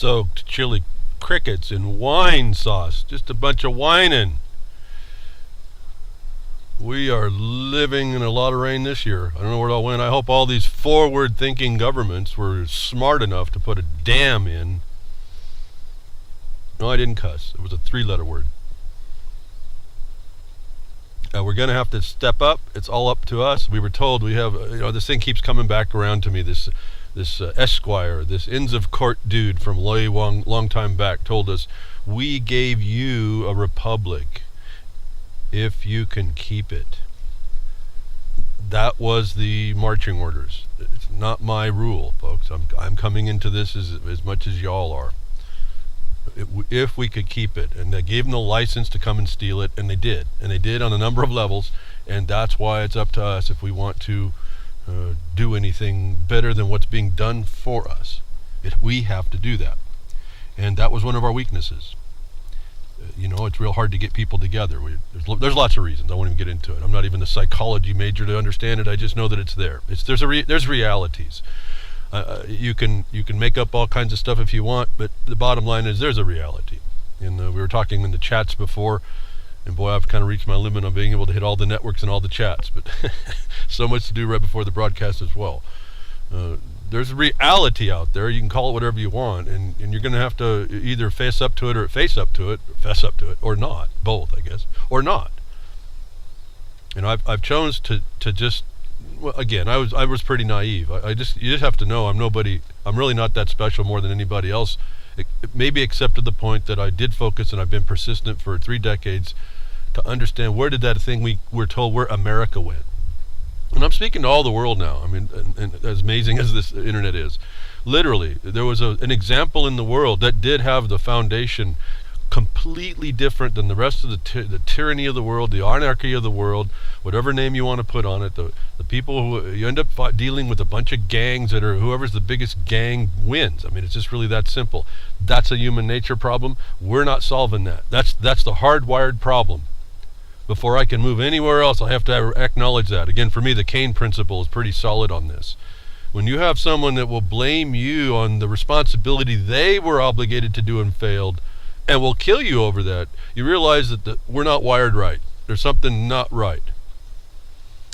soaked chili crickets in wine sauce. Just a bunch of whining. We are living in a lot of rain this year. I don't know where it all went. I hope all these forward-thinking governments were smart enough to put a dam in. No, I didn't cuss. It was a 3-letter word. We're going to have to step up. It's all up to us. We were told we have, this thing keeps coming back around to me. This Esquire, this Inns of Court dude from long time back told us, we gave you a republic if you can keep it. That was the marching orders. It's not my rule, folks. I'm coming into this as much as y'all are. If we could keep it, and they gave them the license to come and steal it, and they did on a number of levels, and that's why it's up to us if we want to do anything better than what's being done for us. We have to do that, and that was one of our weaknesses. It's real hard to get people together. There's lots of reasons. I won't even get into it. I'm not even a psychology major to understand it. I just know that it's there. There's realities. You can make up all kinds of stuff if you want, but the bottom line is there's a reality. And we were talking in the chats before, and boy, I've kind of reached my limit on being able to hit all the networks and all the chats, but so much to do right before the broadcast as well. There's a reality out there. You can call it whatever you want, and you're going to have to either fess up to it, or not. Both, I guess, or not. And I've chosen to just. Well, again, I was pretty naive. You just have to know I'm nobody. I'm really not that special more than anybody else. Maybe except to the point that I did focus and I've been persistent for 3 decades to understand where did that thing we're told where America went. And I'm speaking to all the world now. I mean, and as amazing as this internet is, literally there was an example in the world that did have the foundation completely different than the rest of the tyranny of the world, the anarchy of the world, whatever name you want to put on it. The people who you end up dealing with a bunch of gangs that are whoever's the biggest gang wins. I mean, it's just really that simple. That's a human nature problem. We're not solving that. That's the hardwired problem. Before I can move anywhere else, I have to acknowledge that. Again, for me, the Kane principle is pretty solid on this. When you have someone that will blame you on the responsibility they were obligated to do and failed, and will kill you over that, you realize that we're not wired right. There's something not right.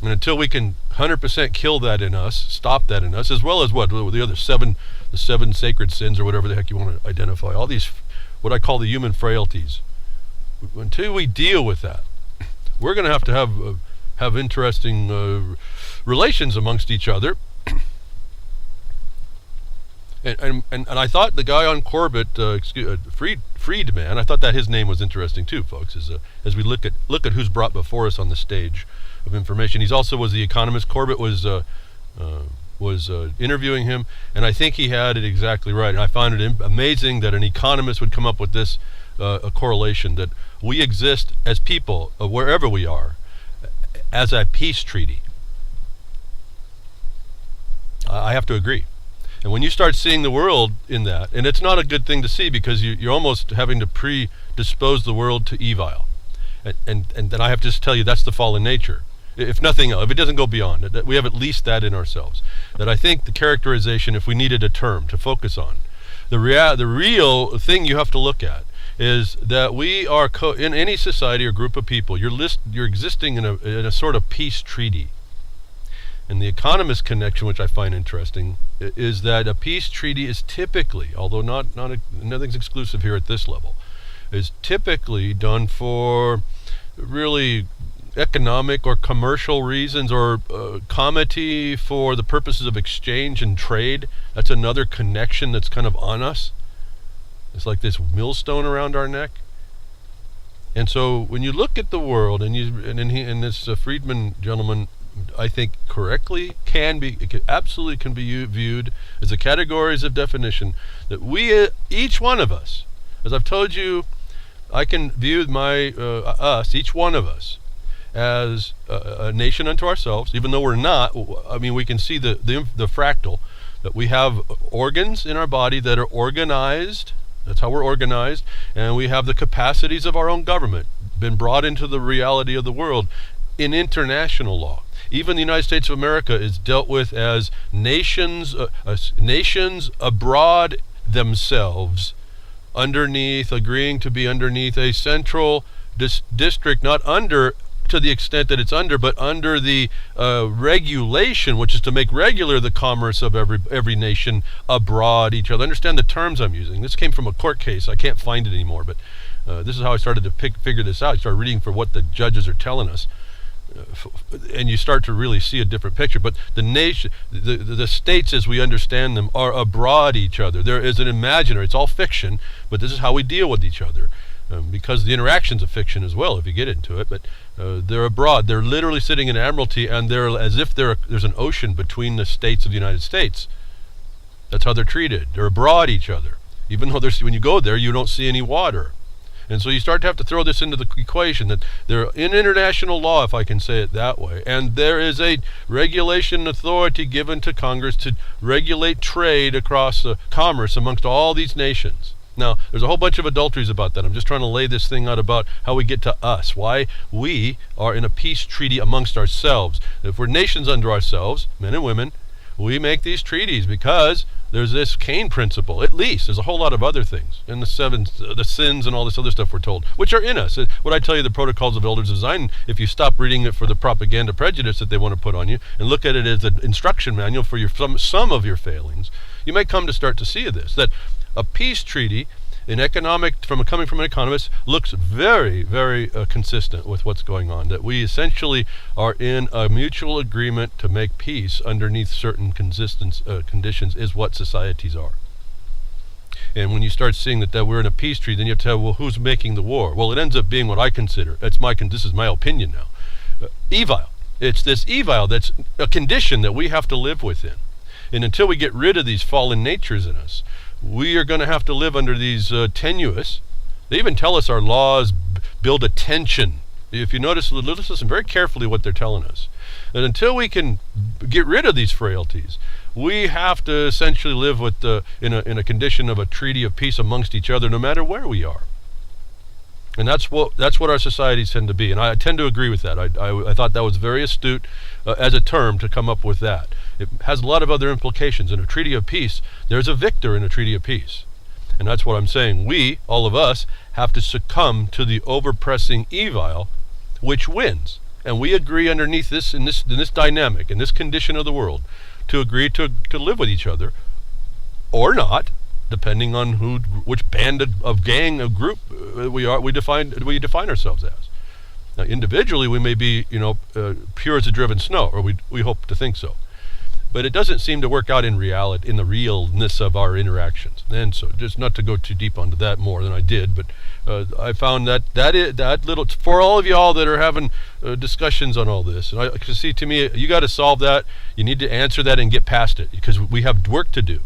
And until we can 100% kill that in us, stop that in us, as well as the seven sacred sins or whatever the heck you want to identify, all these, what I call the human frailties. Until we deal with that, we're going to have interesting relations amongst each other. And I thought the guy on Corbett, Friedman, I thought that his name was interesting too, folks. As we look at who's brought before us on the stage of information, he also was the economist. Corbett was interviewing him, and I think he had it exactly right. And I find it amazing that an economist would come up with this a correlation that we exist as people wherever we are as a peace treaty. I have to agree. And when you start seeing the world in that, and it's not a good thing to see because you're almost having to predispose the world to evil. And then I have to just tell you that's the fallen nature. If nothing else, if it doesn't go beyond it, that we have at least that in ourselves. That I think the characterization, if we needed a term to focus on, the real thing you have to look at is that we are in any society or group of people, you're existing in a sort of peace treaty. And the economist connection, which I find interesting, is that a peace treaty is typically, although nothing's exclusive here at this level, is typically done for really economic or commercial reasons, or comity for the purposes of exchange and trade. That's another connection that's kind of on us. It's like this millstone around our neck. And so when you look at the world, and this Friedman gentleman, I think correctly absolutely can be viewed as the categories of definition that we, each one of us, as I've told you, I can view each one of us, as a nation unto ourselves, even though we're not. I mean, we can see the fractal, that we have organs in our body that are organized. That's how we're organized, and we have the capacities of our own government, been brought into the reality of the world in international law. Even the United States of America is dealt with as nations abroad themselves agreeing to be underneath a central district, not under to the extent that it's under, but under the regulation, which is to make regular the commerce of every nation abroad each other. Understand the terms I'm using. This came from a court case. I can't find it anymore, but this is how I started to figure this out. I started reading for what the judges are telling us. And you start to really see a different picture. But the nation, the states as we understand them, are abroad each other. There is an imaginary, it's all fiction, but this is how we deal with each other. Because the interaction's a fiction as well, if you get into it. But they're abroad. They're literally sitting in Admiralty, and they're as if there's an ocean between the states of the United States. That's how they're treated. They're abroad each other. Even though when you go there, you don't see any water. And so you start to have to throw this into the equation, that they're in international law, if I can say it that way, and there is a regulation authority given to Congress to regulate trade across commerce amongst all these nations. Now, there's a whole bunch of adulteries about that. I'm just trying to lay this thing out about how we get to us, why we are in a peace treaty amongst ourselves. If we're nations under ourselves, men and women, we make these treaties because there's this Cain principle, at least. There's a whole lot of other things. And the sins and all this other stuff we're told, which are in us. What I tell you, the Protocols of Elders of Zion, if you stop reading it for the propaganda prejudice that they want to put on you, and look at it as an instruction manual for some of your failings, you may come to start to see this, that a peace treaty coming from an economist, looks very, very consistent with what's going on. That we essentially are in a mutual agreement to make peace underneath certain conditions is what societies are. And when you start seeing that we're in a peace treaty, then you have to tell, well, who's making the war? Well, it ends up being what I consider. This is my opinion now. Evil. It's this evil that's a condition that we have to live within. And until we get rid of these fallen natures in us, we are going to have to live under these tenuous. They even tell us our laws build a tension. If you notice, listen very carefully what they're telling us. And until we can get rid of these frailties, we have to essentially live with in a condition of a treaty of peace amongst each other, no matter where we are. And that's what our societies tend to be. And I tend to agree with that. I thought that was very astute as a term to come up with that. It has a lot of other implications. In a treaty of peace, there's a victor in a treaty of peace. And that's what I'm saying. We, all of us, have to succumb to the overpressing evil, which wins. And we agree underneath this, in this dynamic, in this condition of the world, to agree to live with each other, or not, depending on which band of gang, of group we define ourselves as. Now, individually, we may be, pure as a driven snow, or we hope to think so. But it doesn't seem to work out in reality, in the realness of our interactions. And so, just not to go too deep onto that more than I did, but I found that little, for all of y'all that are having discussions on all this, and I can see, to me, you got to solve that. You need to answer that and get past it, because we have work to do.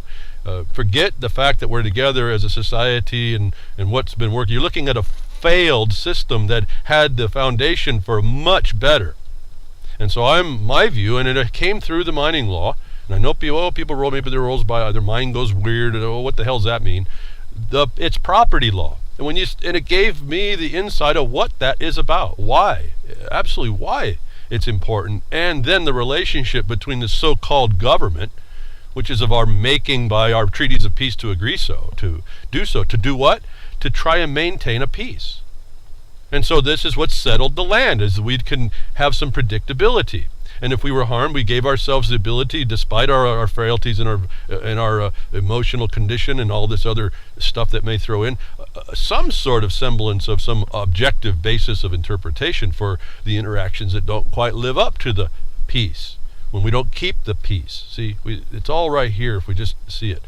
Forget the fact that we're together as a society and what's been working. You're looking at a failed system that had the foundation for much better. And so my view, and it came through the mining law, and I know people roll maybe their rolls by, their mind goes weird, and what the hell does that mean? It's property law. And it gave me the insight of what that is about. Why? Absolutely why it's important. And then the relationship between the so-called government, which is of our making by our treaties of peace to do what? To try and maintain a peace. And so this is what settled the land, is we can have some predictability. And if we were harmed, we gave ourselves the ability, despite our frailties and our emotional condition and all this other stuff that may throw in, some sort of semblance of some objective basis of interpretation for the interactions that don't quite live up to the peace. When we don't keep the peace. See, it's all right here if we just see it.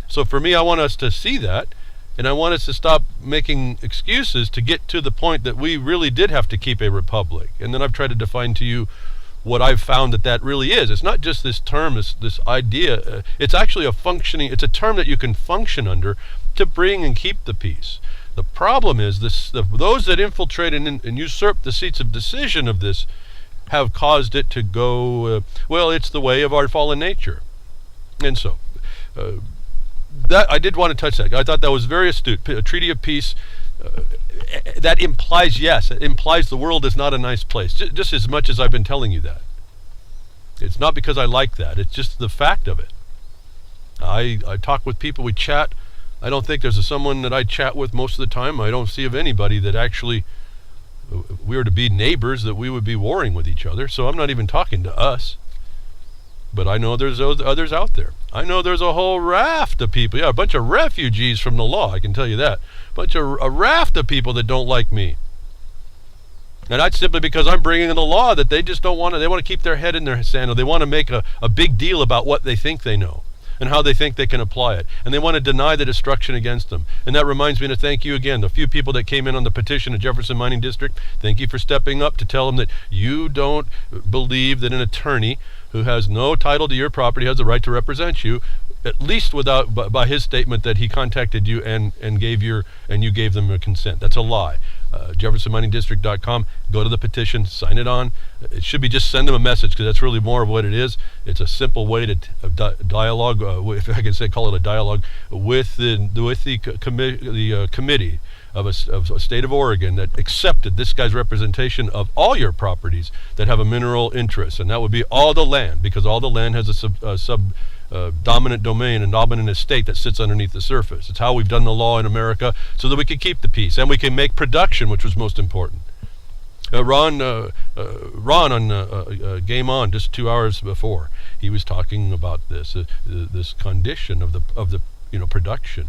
So for me, I want us to see that, and I want us to stop making excuses to get to the point that we really did have to keep a republic. And then I've tried to define to you what I've found that really is. It's not just this term, this idea. It's actually it's a term that you can function under to bring and keep the peace. The problem is those that infiltrate and usurp the seats of decision of this have caused it to go, it's the way of our fallen nature. And so, that I did want to touch that. I thought that was very astute. A treaty of peace, that implies, it implies the world is not a nice place, just as much as I've been telling you that. It's not because I like that, it's just the fact of it. I talk with people, we chat I don't think there's someone that I chat with most of the time. I don't see of anybody that actually, we were to be neighbors, that we would be warring with each other. So I'm not even talking to us. But I know there's others out there. I know there's a whole raft of people. Yeah, a bunch of refugees from the law, I can tell you that. A raft of people that don't like me. And that's simply because I'm bringing in the law that they just don't want to. They want to keep their head in their sand, or they want to make a big deal about what they think they know and how they think they can apply it. And they want to deny the destruction against them. And that reminds me to thank you again. The few people that came in on the petition at Jefferson Mining District, thank you for stepping up to tell them that you don't believe that an attorney who has no title to your property has the right to represent you, at least by his statement that he contacted you and you gave them a consent. That's a lie. JeffersonMiningDistrict.com. Go to the petition, sign it on. It should be just send them a message, because that's really more of what it is. It's a simple way to dialogue, if I can call it a dialogue, with the committee of a state of Oregon that accepted this guy's representation of all your properties that have a mineral interest, and that would be all the land, because all the land has a dominant domain and dominant estate that sits underneath the surface. It's how we've done the law in America so that we can keep the peace and we can make production, which was most important. Ron on Game On just 2 hours before, he was talking about this condition of the production.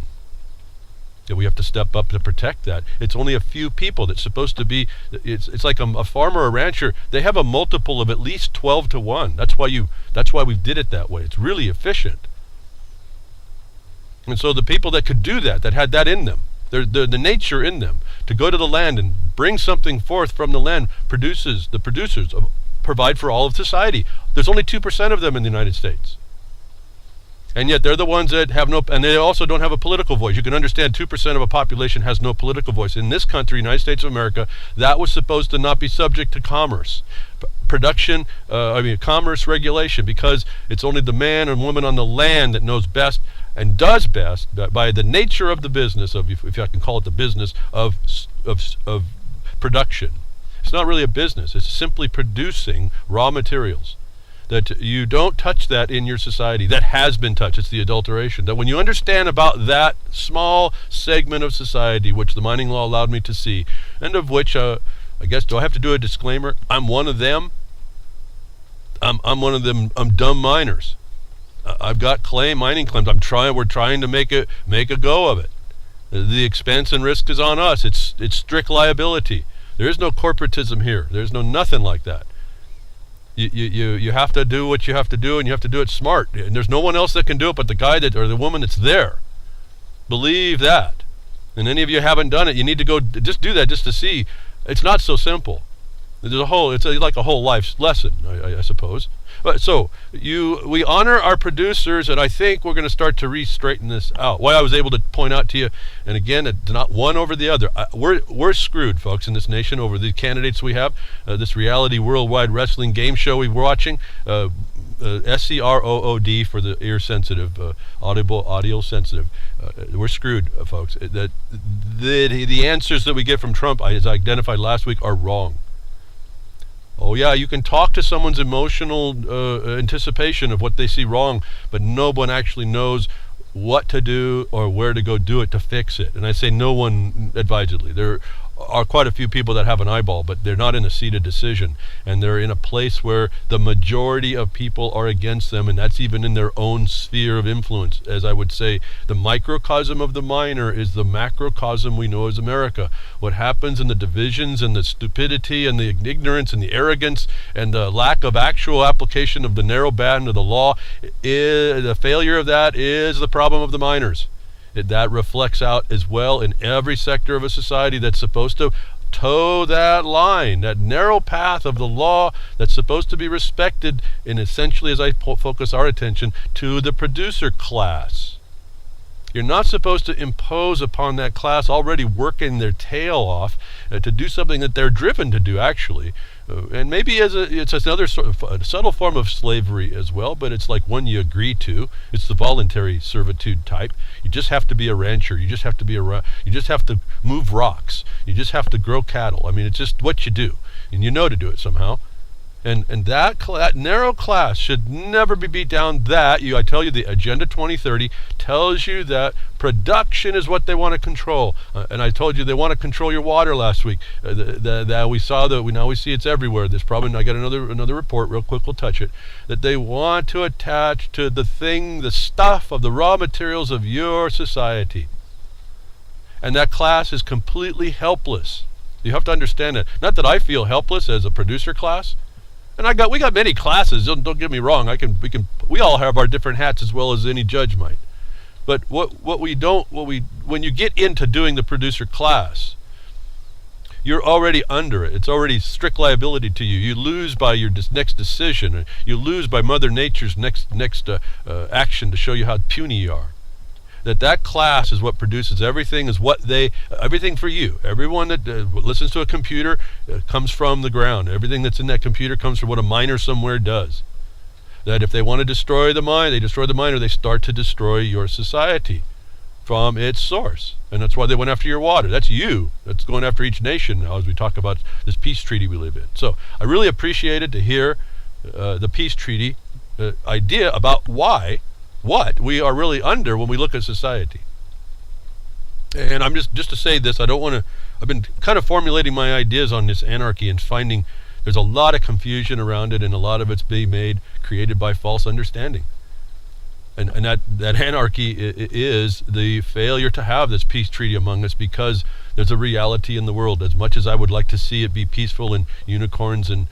That we have to step up to protect that. It's only a few people that's supposed to be. It's like a farmer or a rancher. They have a multiple of at least 12 to 1. That's why we did it that way. It's really efficient. And so the people that could do that had that in them, the nature in them, to go to the land and bring something forth from the land, provide for all of society. There's only 2% of them in the United States. And yet they're the ones that have no, and they also don't have a political voice. You can understand 2% of a population has no political voice. In this country, United States of America, that was supposed to not be subject to commerce. Commerce regulation, because it's only the man and woman on the land that knows best and does best by the nature of the business of, if I can call it the business of production. It's not really a business. It's simply producing raw materials. That you don't touch that in your society. That has been touched. It's the adulteration. That when you understand about that small segment of society, which the mining law allowed me to see, and of which, I guess, do I have to do a disclaimer? I'm one of them. I'm one of them. I'm dumb miners. I've got mining claims. We're trying to make a go of it. The expense and risk is on us. It's strict liability. There is no corporatism here. There's nothing like that. You have to do what you have to do, and you have to do it smart. And there's no one else that can do it but the guy or the woman that's there. Believe that. And any of you haven't done it, you need to go just do that just to see. It's not so simple. It's like a whole life's lesson, I suppose. But so we honor our producers, and I think we're going to start to re-straighten this out. Why I was able to point out to you, and again, it's not one over the other. We're screwed, folks, in this nation over the candidates we have. This reality worldwide wrestling game show we're watching, SCROOD for the ear sensitive, audio sensitive. We're screwed, folks. The answers that we get from Trump, as I identified last week, are wrong. Oh yeah, you can talk to someone's emotional anticipation of what they see wrong, but no one actually knows what to do or where to go do it to fix it. And I say no one advisedly. There are quite a few people that have an eyeball, but they're not in a seat of decision, and they're in a place where the majority of people are against them, and that's even in their own sphere of influence. As I would say, the microcosm of the miner is the macrocosm we know as America. What happens in the divisions and the stupidity and the ignorance and the arrogance and the lack of actual application of the narrow band of the law, the failure of that is the problem of the miners. That reflects out as well in every sector of a society that's supposed to toe that line, that narrow path of the law that's supposed to be respected, and essentially, as I focus our attention, to the producer class. You're not supposed to impose upon that class already working their tail off to do something that they're driven to do, actually. And maybe it's another sort of a subtle form of slavery as well, but it's like one you agree to. It's the voluntary servitude type. You just have to be a rancher. You just have to move rocks. You just have to grow cattle. I mean, it's just what you do, and you know to do it somehow. And that narrow class should never be beat down. I tell you, the Agenda 2030 tells you that production is what they want to control. And I told you they want to control your water last week. We see it's everywhere. There's probably, I got another report real quick, we'll touch it, that they want to attach to the stuff of the raw materials of your society. And that class is completely helpless. You have to understand that. Not that I feel helpless as a producer class. And we got many classes. Don't get me wrong. We all have our different hats as well as any judge might. But when you get into doing the producer class, you're already under it. It's already strict liability to you. You lose by your next decision. You lose by Mother Nature's next action to show you how puny you are. That class is what produces everything. Everything for you. Everyone that listens to a computer comes from the ground. Everything that's in that computer comes from what a miner somewhere does. That if they want to destroy the mine, they destroy the mine, or they start to destroy your society from its source. And that's why they went after your water. That's you. That's going after each nation now as we talk about this peace treaty we live in. So I really appreciated to hear the peace treaty idea about what we are really under when we look at society. And I'm just to say this, I've been kind of formulating my ideas on this anarchy and finding there's a lot of confusion around it, and a lot of it's being created by false understanding. And that anarchy is the failure to have this peace treaty among us, because there's a reality in the world. As much as I would like to see it be peaceful and unicorns and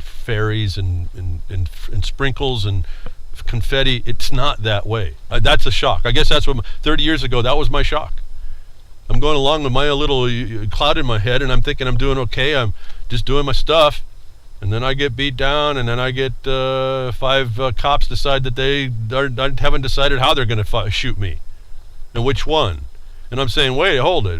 fairies and sprinkles and confetti, it's not that way. That's a shock. I guess that's what 30 years ago, that was my shock. I'm going along with my little cloud in my head, and I'm thinking I'm doing okay. I'm just doing my stuff, and then I get beat down, and then I get 5 cops decide that they haven't decided how they're going to shoot me, and which one. And I'm saying, wait, hold it.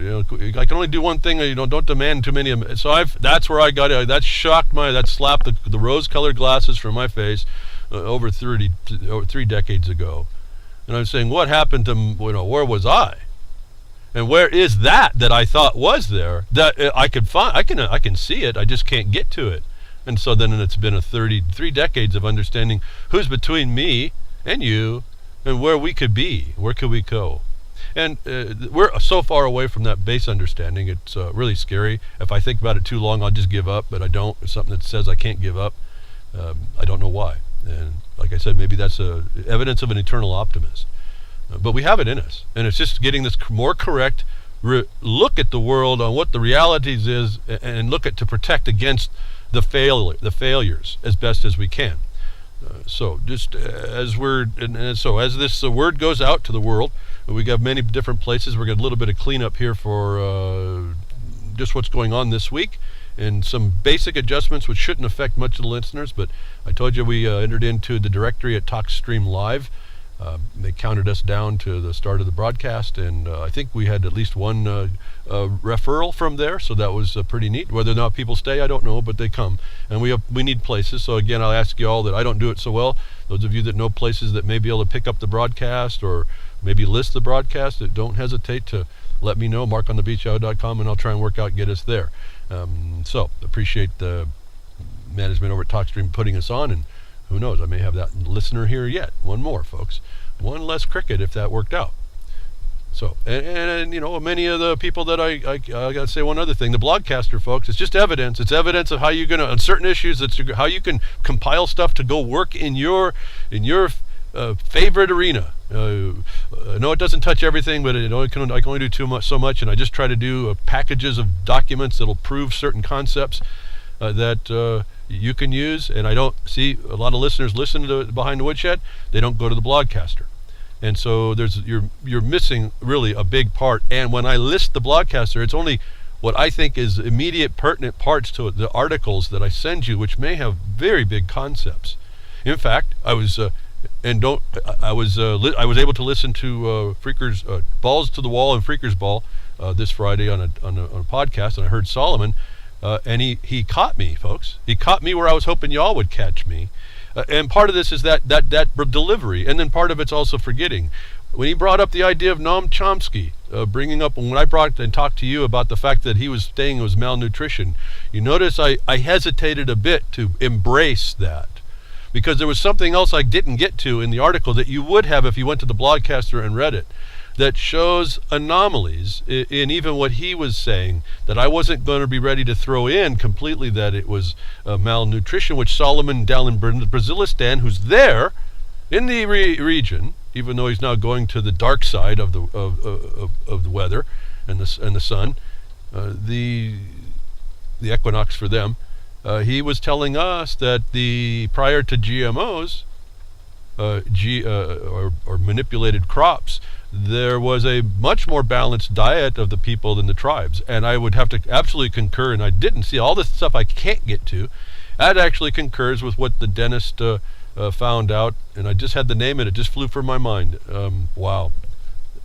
I can only do one thing. Don't demand too many of them. So that's where I got it. That shocked that slapped the rose-colored glasses from my face over 3 decades ago. And I'm saying, what happened to where was I? And where is that I thought was there that I could find? I can see it. I just can't get to it. And so then it's been 3 decades of understanding who's between me and you, and where we could be. Where could we go? And we're so far away from that base understanding. It's really scary. If I think about it too long, I'll just give up. But I don't. It's something that says I can't give up. I don't know why. And like I said, maybe that's evidence of an eternal optimist. But we have it in us, and it's just getting this more correct look at the world on what the realities is, and look at to protect against the failures as best as we can. So just as this word goes out to the world, we got many different places. We're got a little bit of cleanup here for just what's going on this week, and some basic adjustments which shouldn't affect much of the listeners. But I told you we entered into the directory at TalkStream Live. They counted us down to the start of the broadcast, and I think we had at least one referral from there, so that was pretty neat. Whether or not people stay, I don't know, but they come, and we need places. So again, I'll ask you all that I don't do it so well. Those of you that know places that may be able to pick up the broadcast or maybe list the broadcast, don't hesitate to let me know. markonthebeachhour.com, and I'll try and work out get us there. So appreciate the management over at TalkStream putting us on, and who knows, I may have that listener here yet. One more, folks. One less cricket if that worked out. So, and many of the people that I got to say one other thing. The blogcaster, folks, it's just evidence. It's evidence of how you're going to, on certain issues, how you can compile stuff to go work in your favorite arena. No, it doesn't touch everything, but I can only do so much, and I just try to do packages of documents that'll prove certain concepts that you can use. And I don't see a lot of listeners listen to Behind the Woodshed. They don't go to the blogcaster, and so you're missing really a big part. And when I list the blogcaster, it's only what I think is immediate pertinent parts to the articles that I send you, which may have very big concepts. In fact, I was able to listen to Freaker's Balls to the Wall and Freaker's Ball this Friday on a podcast, and I heard Solomon. And he caught me, folks. He caught me where I was hoping y'all would catch me. And part of this is that delivery, and then part of it's also forgetting. When he brought up the idea of Noam Chomsky, bringing up when I brought and talked to you about the fact that he was saying it was malnutrition. You notice I hesitated a bit to embrace that, because there was something else I didn't get to in the article that you would have if you went to the Blogcaster and read it, that shows anomalies in even what he was saying, that I wasn't going to be ready to throw in completely that it was malnutrition, which Solomon down in Brazilistan, who's there in the region, even though he's now going to the dark side of the weather and the sun, the equinox for them, he was telling us that prior to GMOs, or manipulated crops, there was a much more balanced diet of the people than the tribes. And I would have to absolutely concur, and I didn't see all this stuff I can't get to. That actually concurs with what the dentist found out, and I just had the name and it just flew from my mind. Wow.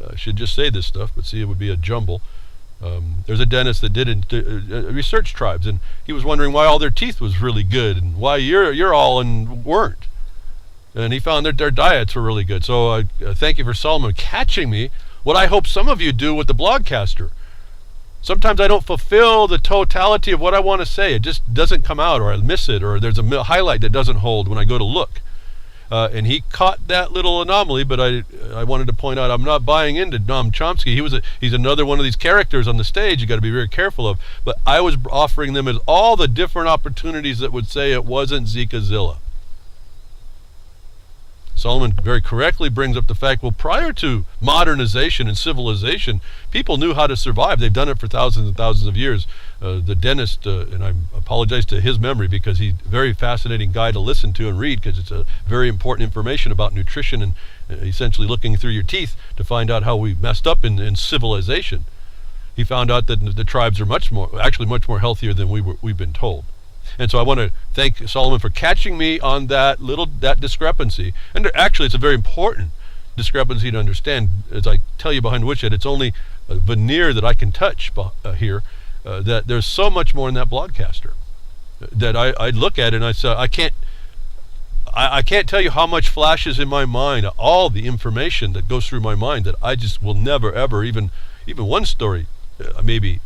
I should just say this stuff, but see, it would be a jumble. There's a dentist that did research tribes, and he was wondering why all their teeth was really good and why you're all and weren't. And he found that their diets were really good. So thank you for Solomon catching me. What I hope some of you do with the Blogcaster. Sometimes I don't fulfill the totality of what I want to say. It just doesn't come out, or I miss it, or there's a highlight that doesn't hold when I go to look. And he caught that little anomaly, but I wanted to point out I'm not buying into Noam Chomsky. He's another one of these characters on the stage you got to be very careful of. But I was offering them as all the different opportunities that would say it wasn't Zekazilla. Solomon very correctly brings up the fact, well, prior to modernization and civilization, people knew how to survive. They've done it for thousands and thousands of years. The dentist, and I apologize to his memory because he's a very fascinating guy to listen to and read, because it's a very important information about nutrition and essentially looking through your teeth to find out how we messed up in civilization. He found out that the tribes are much more healthier than we've been told. And so I want to thank Solomon for catching me on that discrepancy. And actually, it's a very important discrepancy to understand. As I tell you behind Woodshed, it's only a veneer that I can touch here. That there's so much more in that Blogcaster that I look at it and I say, I can't tell you how much flashes in my mind, all the information that goes through my mind that I just will never ever even one story maybe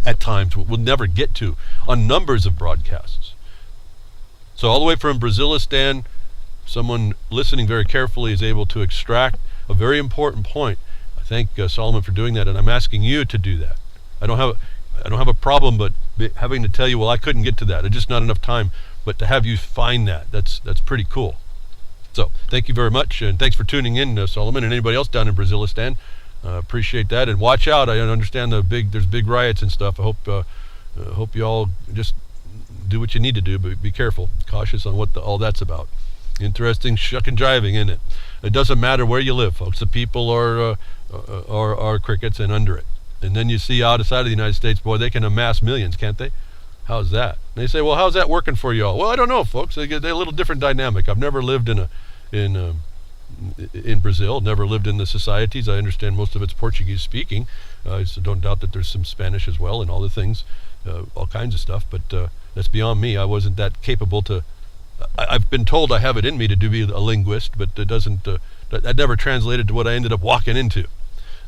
at times we'll never get to on numbers of broadcasts. So all the way from Brazilistan, someone listening very carefully is able to extract a very important point. I thank Solomon for doing that, and I'm asking you to do that. I don't have a problem, but having to tell you, well, I couldn't get to that. It's just not enough time. But to have you find that's pretty cool. So thank you very much, and thanks for tuning in, Solomon, and anybody else down in Brazilistan. Appreciate that, and watch out. I understand there's big riots and stuff. I hope you all just do what you need to do, but be careful, cautious on what all that's about. Interesting shucking driving, isn't it? It doesn't matter where you live, folks. The people are crickets and under it. And then you see outside of the United States, boy, they can amass millions, can't they? How's that? And they say, well, how's that working for you all? Well, I don't know, folks. They're a little different dynamic. I've never lived in Brazil, never lived in the societies. I understand most of it's Portuguese speaking. So don't doubt that there's some Spanish as well and all the things, all kinds of stuff. But that's beyond me. I wasn't that capable to. I've been told I have it in me to be a linguist, but it doesn't. That never translated to what I ended up walking into.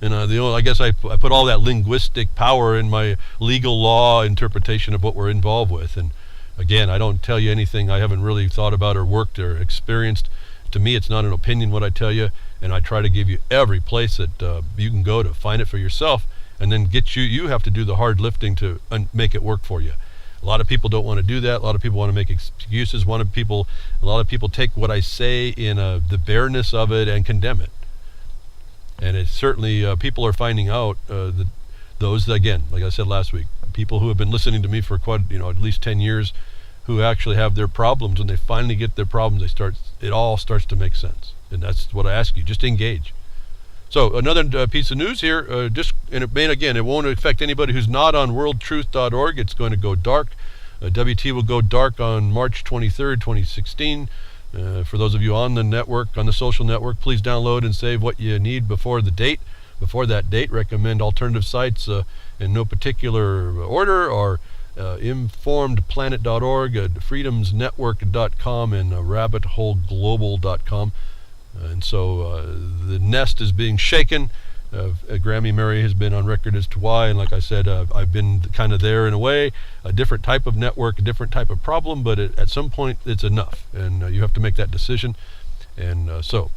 And I guess I put all that linguistic power in my legal law interpretation of what we're involved with. And again, I don't tell you anything I haven't really thought about or worked or experienced. To me, it's not an opinion what I tell you, and I try to give you every place that you can go to find it for yourself, and then you have to do the hard lifting to make it work for you. A lot of people don't want to do that. A lot of people want to make excuses. A lot of people take what I say in the bareness of it and condemn it. And it's certainly, people are finding out those, again, like I said last week, people who have been listening to me for at least 10 years, who actually have their problems, and they finally get their problems, it all starts to make sense. And that's what I ask you, just engage. So another piece of news here, it won't affect anybody who's not on worldtruth.org. It's going to go dark. WT will go dark on March 23rd, 2016. For those of you on the network, on the social network, please download and save what you need before that date. Recommend alternative sites in no particular order, or informedplanet.org, freedomsnetwork.com, and rabbitholeglobal.com. And so the nest is being shaken. Grammy Mary has been on record as to why, and like I said, I've been kind of there in a way, a different type of network, a different type of problem, but at some point it's enough, and you have to make that decision. And so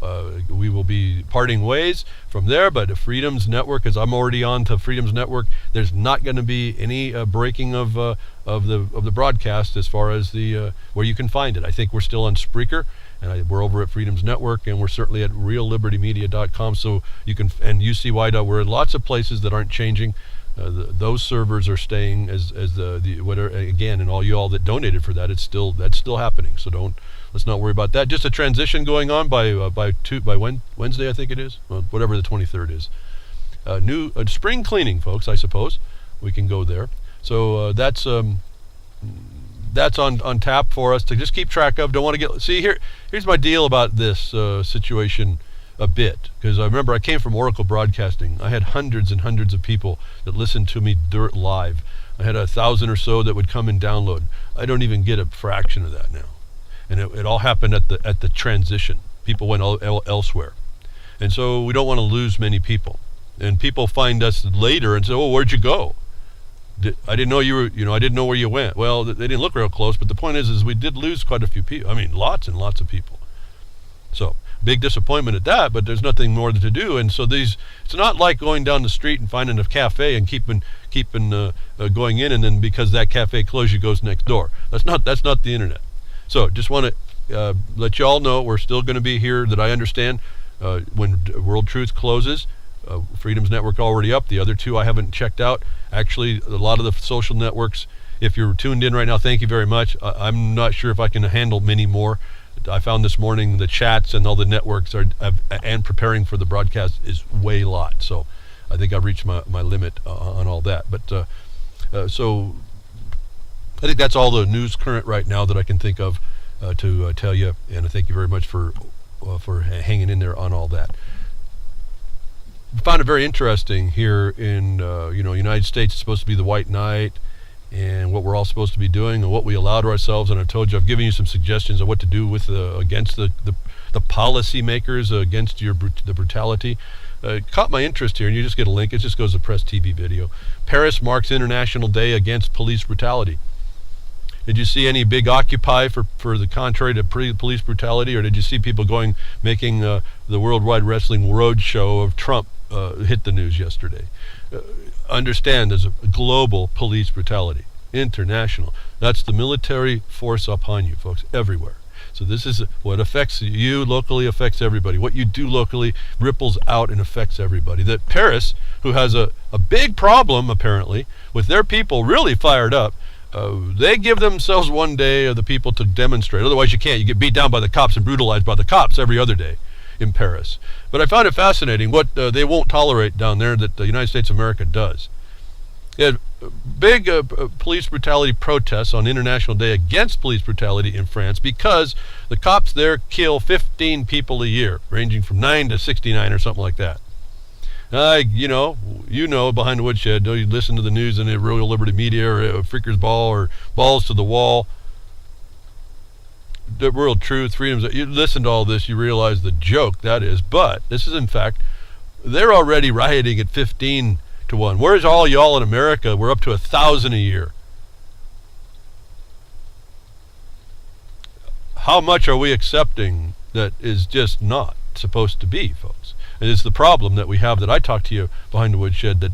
we will be parting ways from there, but Freedom's Network, as I'm already on to Freedom's Network, there's not going to be any breaking of the broadcast as far as the where you can find it. I think we're still on Spreaker, and we're over at Freedom's Network, and we're certainly at reallibertymedia.com, so you can, and UCY. We're in lots of places that aren't changing. Those servers are staying as the whatever, again, and all you all that donated for that, that's still happening. So let's not worry about that. Just a transition going on by Wednesday, I think it is, well, whatever the 23rd is. New spring cleaning, folks. I suppose we can go there. So that's on tap for us to just keep track of. Don't want to here's my deal about this situation a bit, because I remember I came from Oracle Broadcasting. I had hundreds and hundreds of people that listened to me live. I had 1,000 or so that would come and download. I don't even get a fraction of that now, and it all happened at the transition. People went elsewhere, and so we don't want to lose many people. And people find us later and say, "Oh, where'd you go? I didn't know you were. I didn't know where you went." Well, they didn't look real close, but the point is we did lose quite a few people. I mean, lots and lots of people. So big disappointment at that, but there's nothing more to do. And so it's not like going down the street and finding a cafe and keeping going in, and then because that cafe closed, you goes next door. That's not the internet. So just want to let you all know we're still going to be here, that I understand when World Truth closes. Freedom's Network already up. The other two I haven't checked out. Actually, a lot of the social networks, if you're tuned in right now, thank you very much. I'm not sure if I can handle many more. I found this morning the chats and all the networks and preparing for the broadcast is way a lot. So I think I've reached my limit on all that. But so I think that's all the news current right now that I can think of to tell you. And I thank you very much for hanging in there on all that. I found it very interesting here in United States. It's supposed to be the White Knight, and what we're all supposed to be doing and what we allow to ourselves. And I told you, I've given you some suggestions on what to do with against the policy makers, against the brutality. Caught my interest here, and you just get a link. It just goes to Press TV video. Paris marks International Day Against Police Brutality. Did you see any big Occupy for the contrary to police brutality, or did you see people making the Worldwide Wrestling Road Show of Trump hit the news yesterday? Understand there's a global police brutality, international. That's the military force upon you, folks, everywhere. So this is what affects you locally, affects everybody. What you do locally ripples out and affects everybody. That Paris, who has a big problem apparently with their people really fired up, they give themselves one day of the people to demonstrate. Otherwise you can't. You get beat down by the cops and brutalized by the cops every other day in Paris. But I found it fascinating what they won't tolerate down there that the United States of America does. They had big police brutality protests on International Day against police brutality in France because the cops there kill 15 people a year, ranging from 9 to 69 or something like that. Behind the Woodshed, you listen to the news in the Real Liberty Media or Freaker's Ball or Balls to the Wall. The World Truth, Freedoms. You listen to all this, you realize the joke that is. But this is, in fact, they're already rioting at 15 to 1. Where's all y'all in America? We're up to 1,000 a year. How much are we accepting that is just not supposed to be, folks? And it's the problem that we have that I talked to you behind the Woodshed, that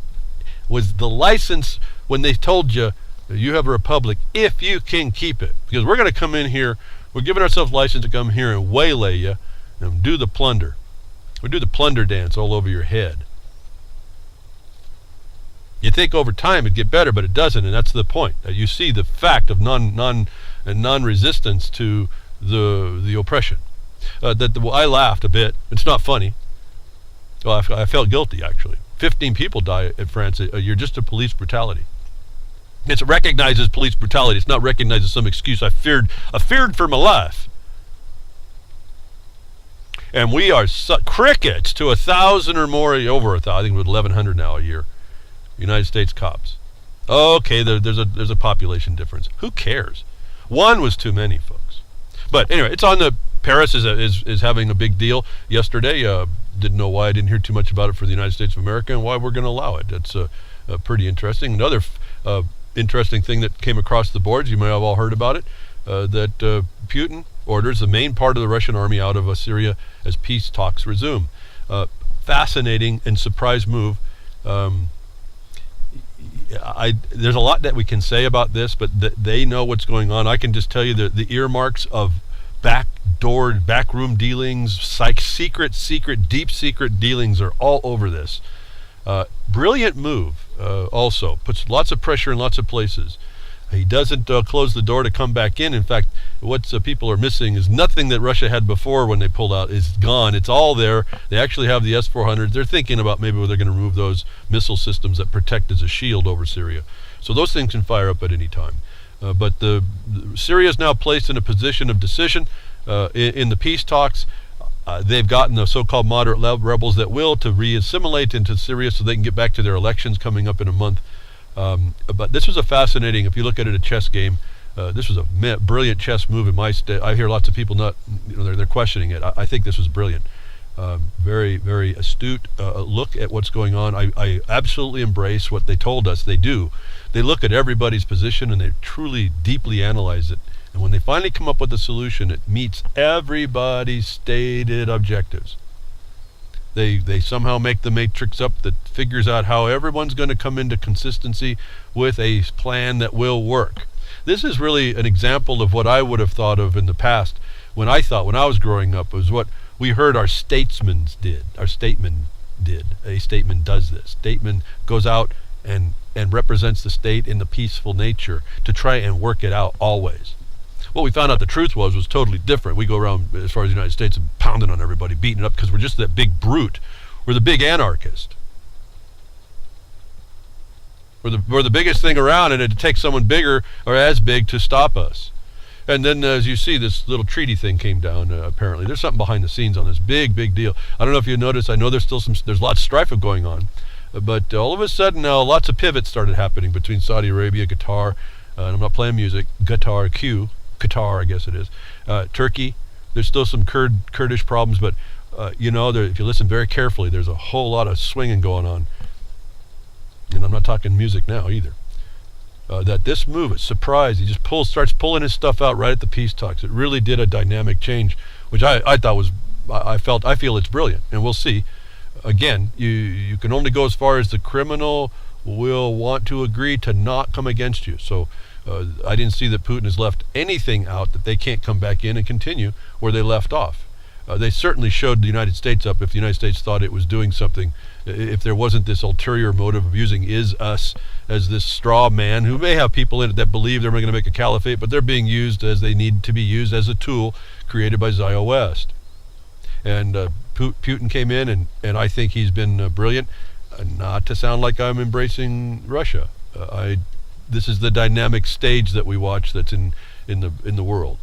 was the license when they told you you have a republic if you can keep it. Because we're going to come in here. We're giving ourselves license to come here and waylay you and do the plunder. We do the plunder dance all over your head. You think over time it'd get better, but it doesn't, and that's the point. You see the fact of non-resistance to the oppression. I laughed a bit. It's not funny. Well, I felt guilty, actually. 15 people die in France a year just to police brutality. It's recognized as police brutality. It's not recognized as some excuse. I feared for my life. And we are crickets to 1,000 or more, over 1,000. I think we're 1,100 now a year. United States cops. Okay, there's a population difference. Who cares? One was too many, folks. But anyway, it's on the Paris is having a big deal yesterday. didn't know why I didn't hear too much about it for the United States of America and why we're going to allow it. That's pretty interesting. Another interesting thing that came across the boards, you may have all heard about it, that Putin orders the main part of the Russian army out of Syria as peace talks resume. Fascinating and surprise move. There's a lot that we can say about this, but they know what's going on. I can just tell you that the earmarks of backroom dealings, secret, deep secret dealings are all over this. Brilliant move. Also puts lots of pressure in lots of places. He doesn't close the door to come back in. In fact, what people are missing is nothing that Russia had before when they pulled out is gone. It's all there. They actually have the S-400s. They're thinking about maybe they're going to remove those missile systems that protect as a shield over Syria. So those things can fire up at any time. But Syria is now placed in a position of decision in the peace talks. They've gotten the so-called moderate rebels that will to re-assimilate into Syria so they can get back to their elections coming up in a month. But this was a fascinating, if you look at it, a chess game. This was a brilliant chess move in my state. I hear lots of people they're questioning it. I think this was brilliant. Very, very astute look at what's going on. I absolutely embrace what they told us they do. They look at everybody's position and they truly, deeply analyze it. And when they finally come up with a solution, it meets everybody's stated objectives. They somehow make the matrix up that figures out how everyone's going to come into consistency with a plan that will work. This is really an example of what I would have thought of in the past when I was growing up. It was what we heard our statesmen did. Our statesman did. A statesman does this. Statesman goes out and represents the state in the peaceful nature to try and work it out always. What we found out the truth was totally different. We go around, as far as the United States, and pounding on everybody, beating it up because we're just that big brute. We're the big anarchist. We're the biggest thing around, and it takes someone bigger or as big to stop us. And then, as you see, this little treaty thing came down. Apparently, there's something behind the scenes on this big deal. I don't know if you noticed. I know there's lots of strife going on, but all of a sudden now, lots of pivots started happening between Saudi Arabia, Qatar, and I'm not playing music. Qatar, I guess it is. Turkey. There's still some Kurdish problems, but if you listen very carefully, there's a whole lot of swinging going on. And I'm not talking music now either. That this move, it's surprise. He just starts pulling his stuff out right at the peace talks. It really did a dynamic change, which I thought was, I feel it's brilliant, and we'll see. Again, you can only go as far as the criminal will want to agree to not come against you. So I didn't see that Putin has left anything out that they can't come back in and continue where they left off. They certainly showed the United States up if the United States thought it was doing something, if there wasn't this ulterior motive of using us as this straw man who may have people in it that believe they're going to make a caliphate, but they're being used as they need to be used as a tool created by Zio West. And Putin came in, and I think he's been brilliant. Not to sound like I'm embracing Russia. This is the dynamic stage that we watch that's in the world.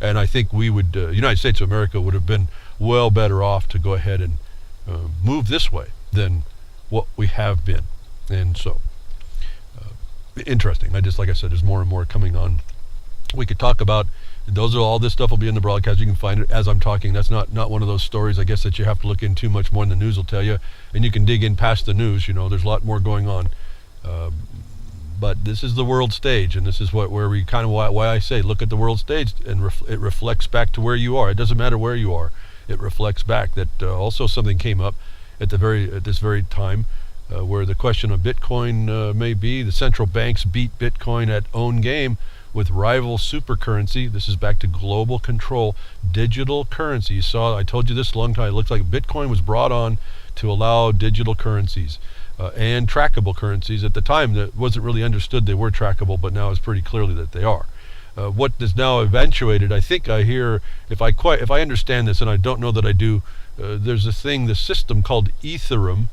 And I think United States of America would have been well better off to go ahead and move this way than what we have been. And so, interesting. Like I said, there's more and more coming on. We could talk about, all this stuff will be in the broadcast. You can find it as I'm talking. That's not one of those stories, I guess, that you have to look into much more than the news will tell you. And you can dig in past the news, there's a lot more going on. But this is the world stage, and this is why I say look at the world stage, and it reflects back to where you are. It doesn't matter where you are; it reflects back. That also something came up at this very time, where the question of Bitcoin may be the central banks beat Bitcoin at own game with rival supercurrency. This is back to global control, digital currency. I told you this a long time. It looks like Bitcoin was brought on to allow digital currencies. And trackable currencies. At the time, that wasn't really understood they were trackable, but now it's pretty clearly that they are. What is now eventuated, I think I hear, if I understand this, and I don't know that I do, there's the system called Ethereum,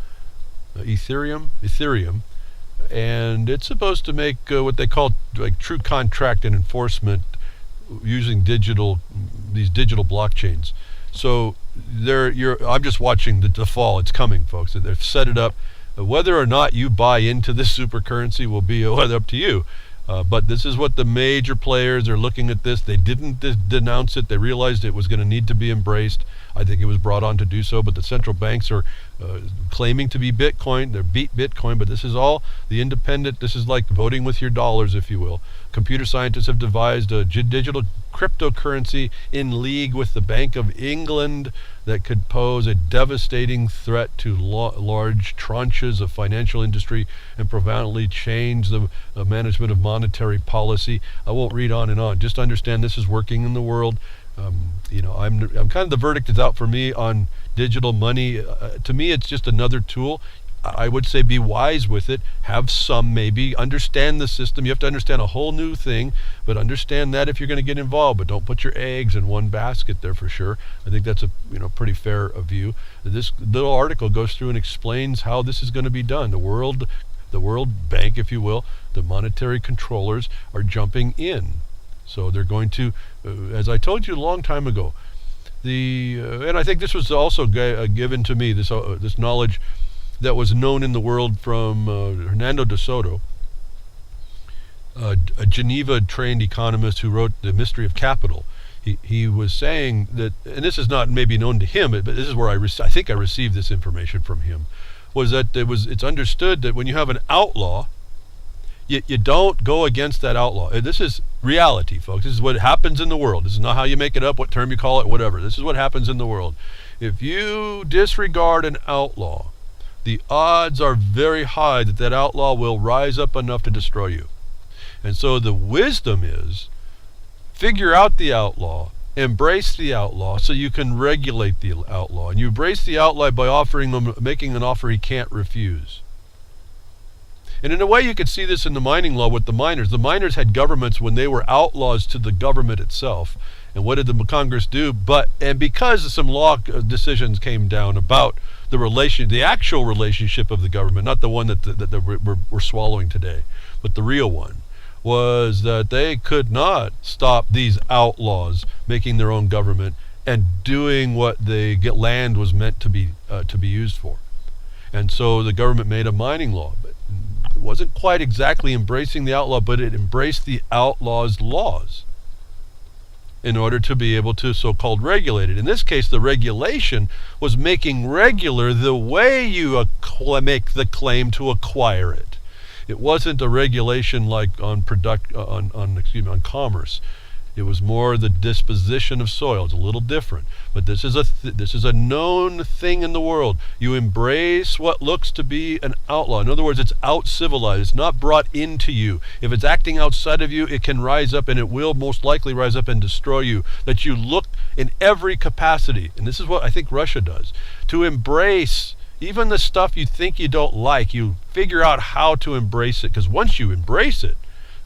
and it's supposed to make what they call like true contract and enforcement using these digital blockchains. So I'm just watching the fall. It's coming, folks. They've set it up. Whether or not you buy into this super currency will be up to you. But this is what the major players are looking at this. They didn't denounce it. They realized it was going to need to be embraced. I think it was brought on to do so, but the central banks are claiming to be Bitcoin. They're beat Bitcoin, but this is all the independent. This is like voting with your dollars, if you will. Computer scientists have devised a digital cryptocurrency in league with the Bank of England that could pose a devastating threat to large tranches of financial industry and profoundly change the management of monetary policy. I won't read on and on. Just understand this is working in the world. I'm kind of, the verdict is out for me on digital money. To me, it's just another tool. I would say be wise with it. Have some, maybe. Understand the system. You have to understand a whole new thing, but understand that if you're going to get involved. But don't put your eggs in one basket there for sure. I think that's a pretty fair view. This little article goes through and explains how this is going to be done. The World Bank, if you will, the monetary controllers are jumping in. So they're going to, as I told you a long time ago, and I think this was also given to me, this knowledge that was known in the world from Hernando de Soto, a Geneva-trained economist who wrote The Mystery of Capital. He was saying that, and this is not maybe known to him, but this is where I think I received this information from him, was that it's understood that when you have an outlaw, you don't go against that outlaw. And this is reality, folks. This is what happens in the world. This is not how you make it up, what term you call it, whatever. This is what happens in the world. If you disregard an outlaw, the odds are very high that that outlaw will rise up enough to destroy you. And so the wisdom is, figure out the outlaw, embrace the outlaw so you can regulate the outlaw. And you embrace the outlaw by making an offer he can't refuse. And in a way, you could see this in the mining law with the miners. The miners had governments when they were outlaws to the government itself. And what did the Congress do? And because some law decisions came down about the actual relationship of the government, not the one that we're swallowing today, but the real one, was that they could not stop these outlaws making their own government and doing what land was meant to be used for. And so the government made a mining law. It wasn't quite exactly embracing the outlaw, but it embraced the outlaw's laws in order to be able to so-called regulate it. In this case, the regulation was making regular the way you make the claim to acquire it. It wasn't a regulation like on commerce. It was more the disposition of soil. It's a little different, but this is a known thing in the world. You embrace what looks to be an outlaw. In other words, it's out-civilized. It's not brought into you. If it's acting outside of you, it can rise up, and it will most likely rise up and destroy you. That you look in every capacity, and this is what I think Russia does, to embrace even the stuff you think you don't like. You figure out how to embrace it, because once you embrace it,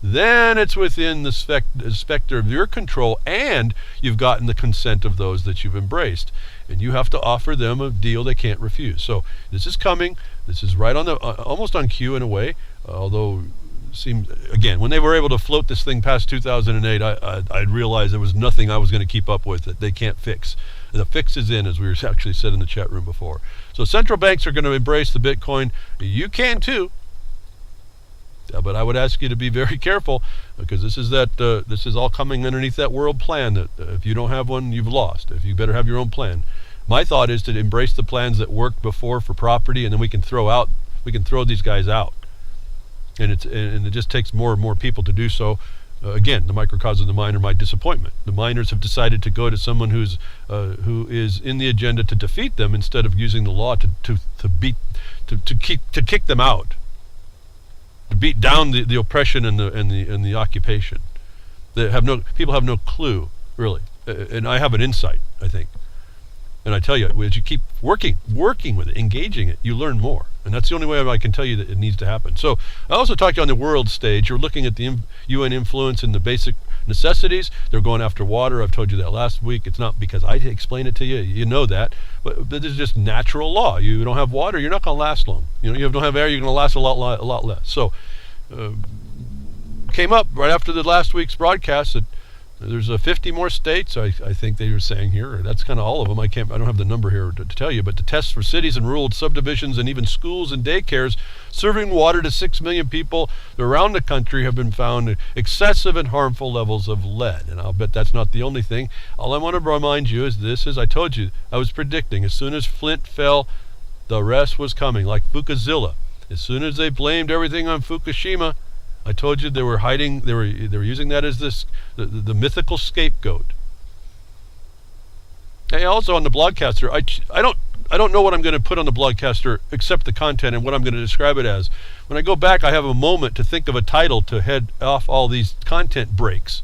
then it's within the specter of your control, and you've gotten the consent of those that you've embraced. And you have to offer them a deal they can't refuse. So this is coming. This is right on almost on cue in a way, although again, when they were able to float this thing past 2008, I realized there was nothing I was going to keep up with that they can't fix. The fix is in, as we were actually said in the chat room before. So central banks are going to embrace the Bitcoin. You can too. But I would ask you to be very careful, because this is all coming underneath that world plan that if you don't have one, you've lost. If you better have your own plan. My thought is to embrace the plans that worked before for property, and then we can throw these guys out. And it just takes more and more people to do so. Again, the microcosm of the miner, my disappointment. The miners have decided to go to someone who is in the agenda to defeat them instead of using the law to kick them out. To beat down the oppression and the occupation. People have no clue, really. And I have an insight, I think. And I tell you, as you keep working with it, engaging it, you learn more. And that's the only way I can tell you that it needs to happen. So I also talked to you on the world stage. You're looking at the UN influence in the basic necessities. They're going after water. I've told you that last week. It's not because I explain it to you. You know that. But this is just natural law. You don't have water, you're not going to last long. You don't have air, you're going to last a lot less. So came up right after the last week's broadcast that There's 50 more states, I think they were saying here. That's kind of all of them. I don't have the number here to tell you, but the tests for cities and rural subdivisions and even schools and daycares serving water to 6 million people around the country have been found excessive and harmful levels of lead. And I'll bet that's not the only thing. All I want to remind you is this, as I told you, I was predicting as soon as Flint fell, the rest was coming, like Fukushima. As soon as they blamed everything on Fukushima, I told you they were hiding. They were using that as the mythical scapegoat. Hey, also on the Blogcaster, I don't know what I'm going to put on the Blogcaster except the content and what I'm going to describe it as. When I go back, I have a moment to think of a title to head off all these content breaks,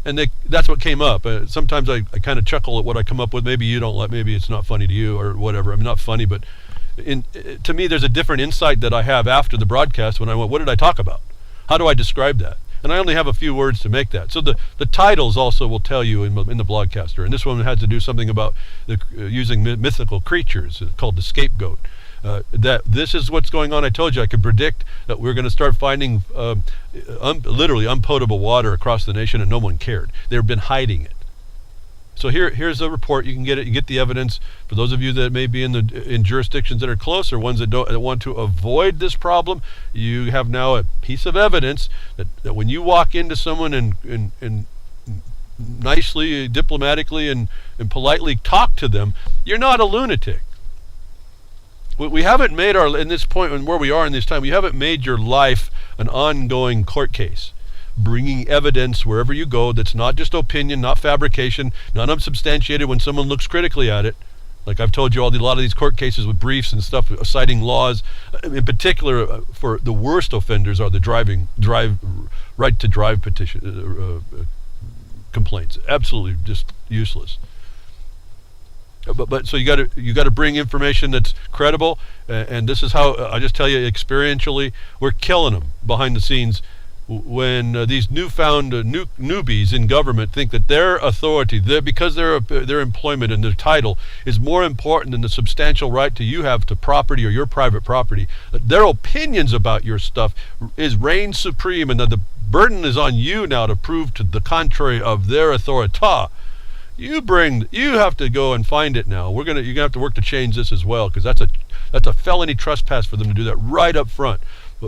and that's what came up. Sometimes I kind of chuckle at what I come up with. Maybe you don't like. Maybe it's not funny to you or whatever. I mean, not funny, but to me, there's a different insight that I have after the broadcast when I went, what did I talk about? How do I describe that? And I only have a few words to make that. So the titles also will tell you in the Blogcaster. And this one had to do something about using mythical creatures called the scapegoat. That this is what's going on. I told you I could predict that we're going to start finding literally unpotable water across the nation, and no one cared. They've been hiding it. So here's a report. You can get it. You get the evidence. For those of you that may be in jurisdictions that are close or ones that want to avoid this problem, you have now a piece of evidence that when you walk into someone and nicely, diplomatically, and politely talk to them, you're not a lunatic. We haven't made in this point and where we are in this time, we haven't made your life an ongoing court case. Bringing evidence wherever you go that's not just opinion, not fabrication, not unsubstantiated when someone looks critically at it. Like I've told you, a lot of these court cases with briefs and stuff citing laws, in particular for the worst offenders are the right to drive petition complaints. Absolutely just useless. But so you got to bring information that's credible, and this is how I just tell you experientially, we're killing them behind the scenes. When these newfound newbies in government think that their authority, because their employment and their title is more important than the substantial right you have to property or your private property, their opinions about your stuff reign supreme, and that the burden is on you now to prove to the contrary of their authority. You have to go and find it now. You're gonna have to work to change this as well, because that's a felony trespass for them to do that right up front.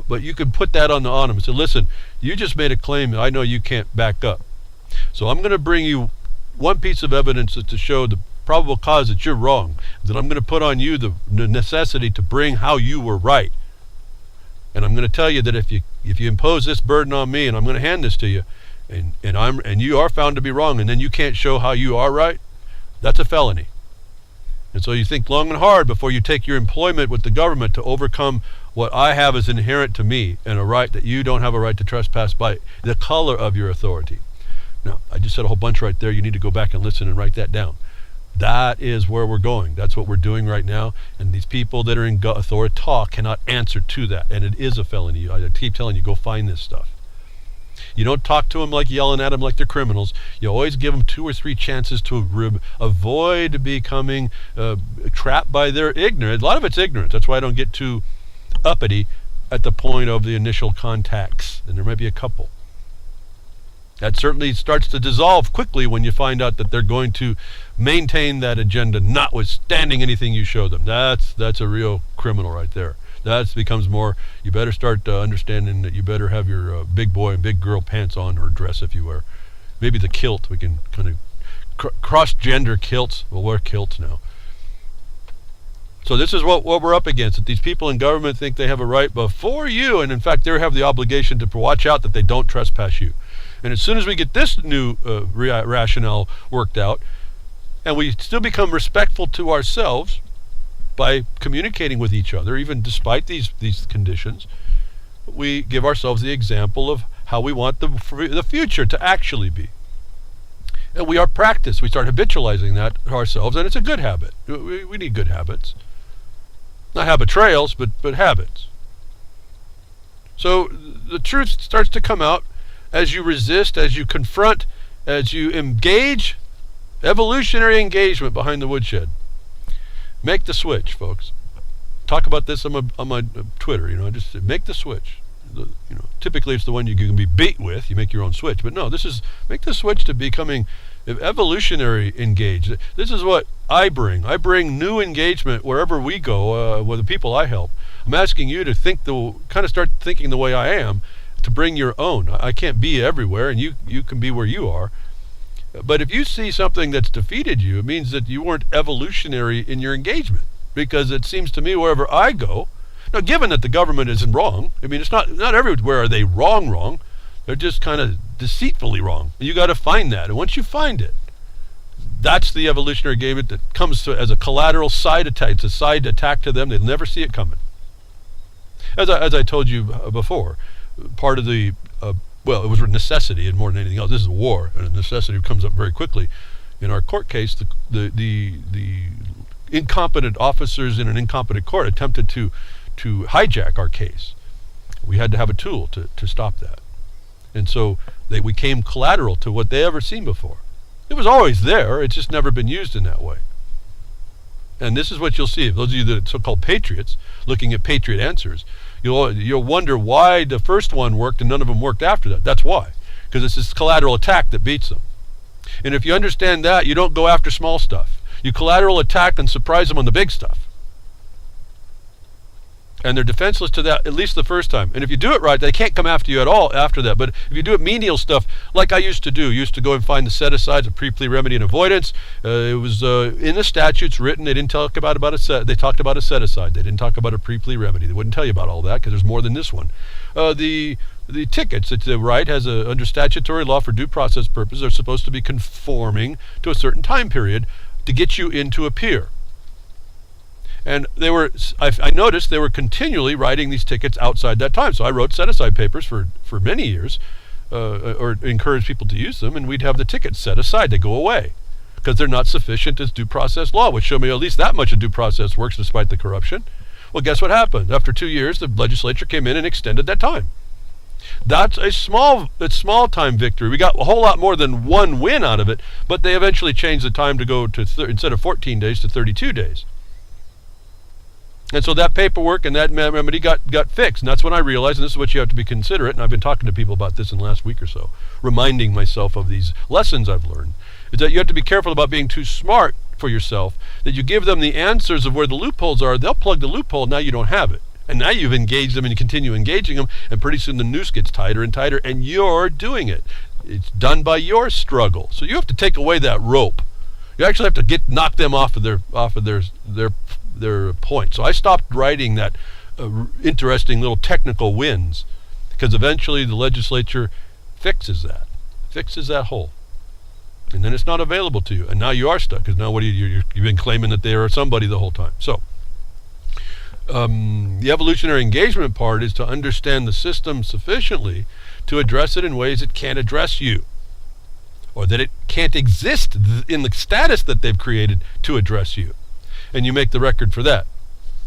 But you can put that on them and say, listen, you just made a claim that I know you can't back up. So I'm going to bring you one piece of evidence to show the probable cause that you're wrong. Then I'm going to put on you the necessity to bring how you were right. And I'm going to tell you that if you impose this burden on me, and I'm going to hand this to you, and you are found to be wrong, and then you can't show how you are right, that's a felony. And so you think long and hard before you take your employment with the government to overcome what I have is inherent to me, and a right that you don't have a right to trespass by the color of your authority. Now, I just said a whole bunch right there. You need to go back and listen and write that down. That is where we're going. That's what we're doing right now. And these people that are in authority cannot answer to that. And it is a felony. I keep telling you, go find this stuff. You don't talk to them like yelling at them like they're criminals. You always give them 2 or 3 chances to avoid becoming trapped by their ignorance. A lot of it's ignorance. That's why I don't get too uppity at the point of the initial contacts. And there might be a couple. That certainly starts to dissolve quickly when you find out that they're going to maintain that agenda, notwithstanding anything you show them. That's a real criminal right there. That becomes more, you better start understanding that you better have your big boy and big girl pants on, or dress if you wear. Maybe the kilt, we can kind of cross-gender kilts. We'll wear kilts now. So this is what we're up against, that these people in government think they have a right before you, and in fact they have the obligation to watch out that they don't trespass you. And as soon as we get this new rationale worked out, and we still become respectful to ourselves by communicating with each other, even despite these conditions, we give ourselves the example of how we want the future to actually be. And we are practiced. We start habitualizing that ourselves, and it's a good habit. We need good habits. Not habit trails, but habits. So the truth starts to come out as you resist, as you confront, as you engage. Evolutionary engagement behind the woodshed. Make the switch, folks. Talk about this on my Twitter. Just make the switch. typically it's the one you can be beat with. You make your own switch. But no, this is make the switch to becoming evolutionary engaged. This is what I bring. I bring new engagement wherever we go with the people I help. I'm asking you to kind of start thinking the way I am, to bring your own. I can't be everywhere, and you can be where you are. But if you see something that's defeated you, it means that you weren't evolutionary in your engagement. Because it seems to me wherever I go, now given that the government isn't wrong, I mean, it's not everywhere are they wrong. They're just kind of deceitfully wrong. And you got to find that. And once you find it, that's the evolutionary engagement that comes as a collateral side attack. It's a side attack to them. They'll never see it coming. As I told you before, part of the, it was a necessity and more than anything else. This is war, and a necessity comes up very quickly. In our court case, the incompetent officers in an incompetent court attempted to hijack our case. We had to have a tool to stop that. And so they became collateral to what they ever seen before. It was always there, it's just never been used in that way. And this is what you'll see. Those of you that are so-called patriots, looking at patriot answers, you'll wonder why the first one worked and none of them worked after that. That's why. Because it's this collateral attack that beats them. And if you understand that, you don't go after small stuff. You collateral attack and surprise them on the big stuff. And they're defenseless to that at least the first time. And if you do it right, they can't come after you at all after that. But if you do it menial stuff, like I used to go and find the set-asides of pre-plea remedy and avoidance. It was in the statutes written. They didn't talk about they talked about a set-aside. They didn't talk about a pre-plea remedy. They wouldn't tell you about all that because there's more than this one. The tickets that the right has under statutory law for due process purposes are supposed to be conforming to a certain time period to get you into a pier. And I noticed they were continually writing these tickets outside that time. So I wrote set-aside papers for many years, or encouraged people to use them, and we'd have the tickets set aside. They go away because they're not sufficient as due process law, which showed me at least that much of due process works despite the corruption. Well, guess what happened? After 2 years, the legislature came in and extended that time. That's a small time victory. We got a whole lot more than one win out of it, but they eventually changed the time to go to instead of 14 days to 32 days. And so that paperwork and that remedy got fixed. And that's when I realized, and this is what you have to be considerate, and I've been talking to people about this in the last week or so, reminding myself of these lessons I've learned, is that you have to be careful about being too smart for yourself, that you give them the answers of where the loopholes are, they'll plug the loophole, now you don't have it. And now you've engaged them and you continue engaging them, and pretty soon the noose gets tighter and tighter, and you're doing it. It's done by your struggle. So you have to take away that rope. You actually have to knock them off of their point. So I stopped writing that interesting little technical wins, because eventually the legislature fixes that hole, and then it's not available to you, and now you are stuck, because now you've been claiming that they are somebody the whole time. So the evolutionary engagement part is to understand the system sufficiently to address it in ways it can't address you, or that it can't exist in the status that they've created to address you. And you make the record for that.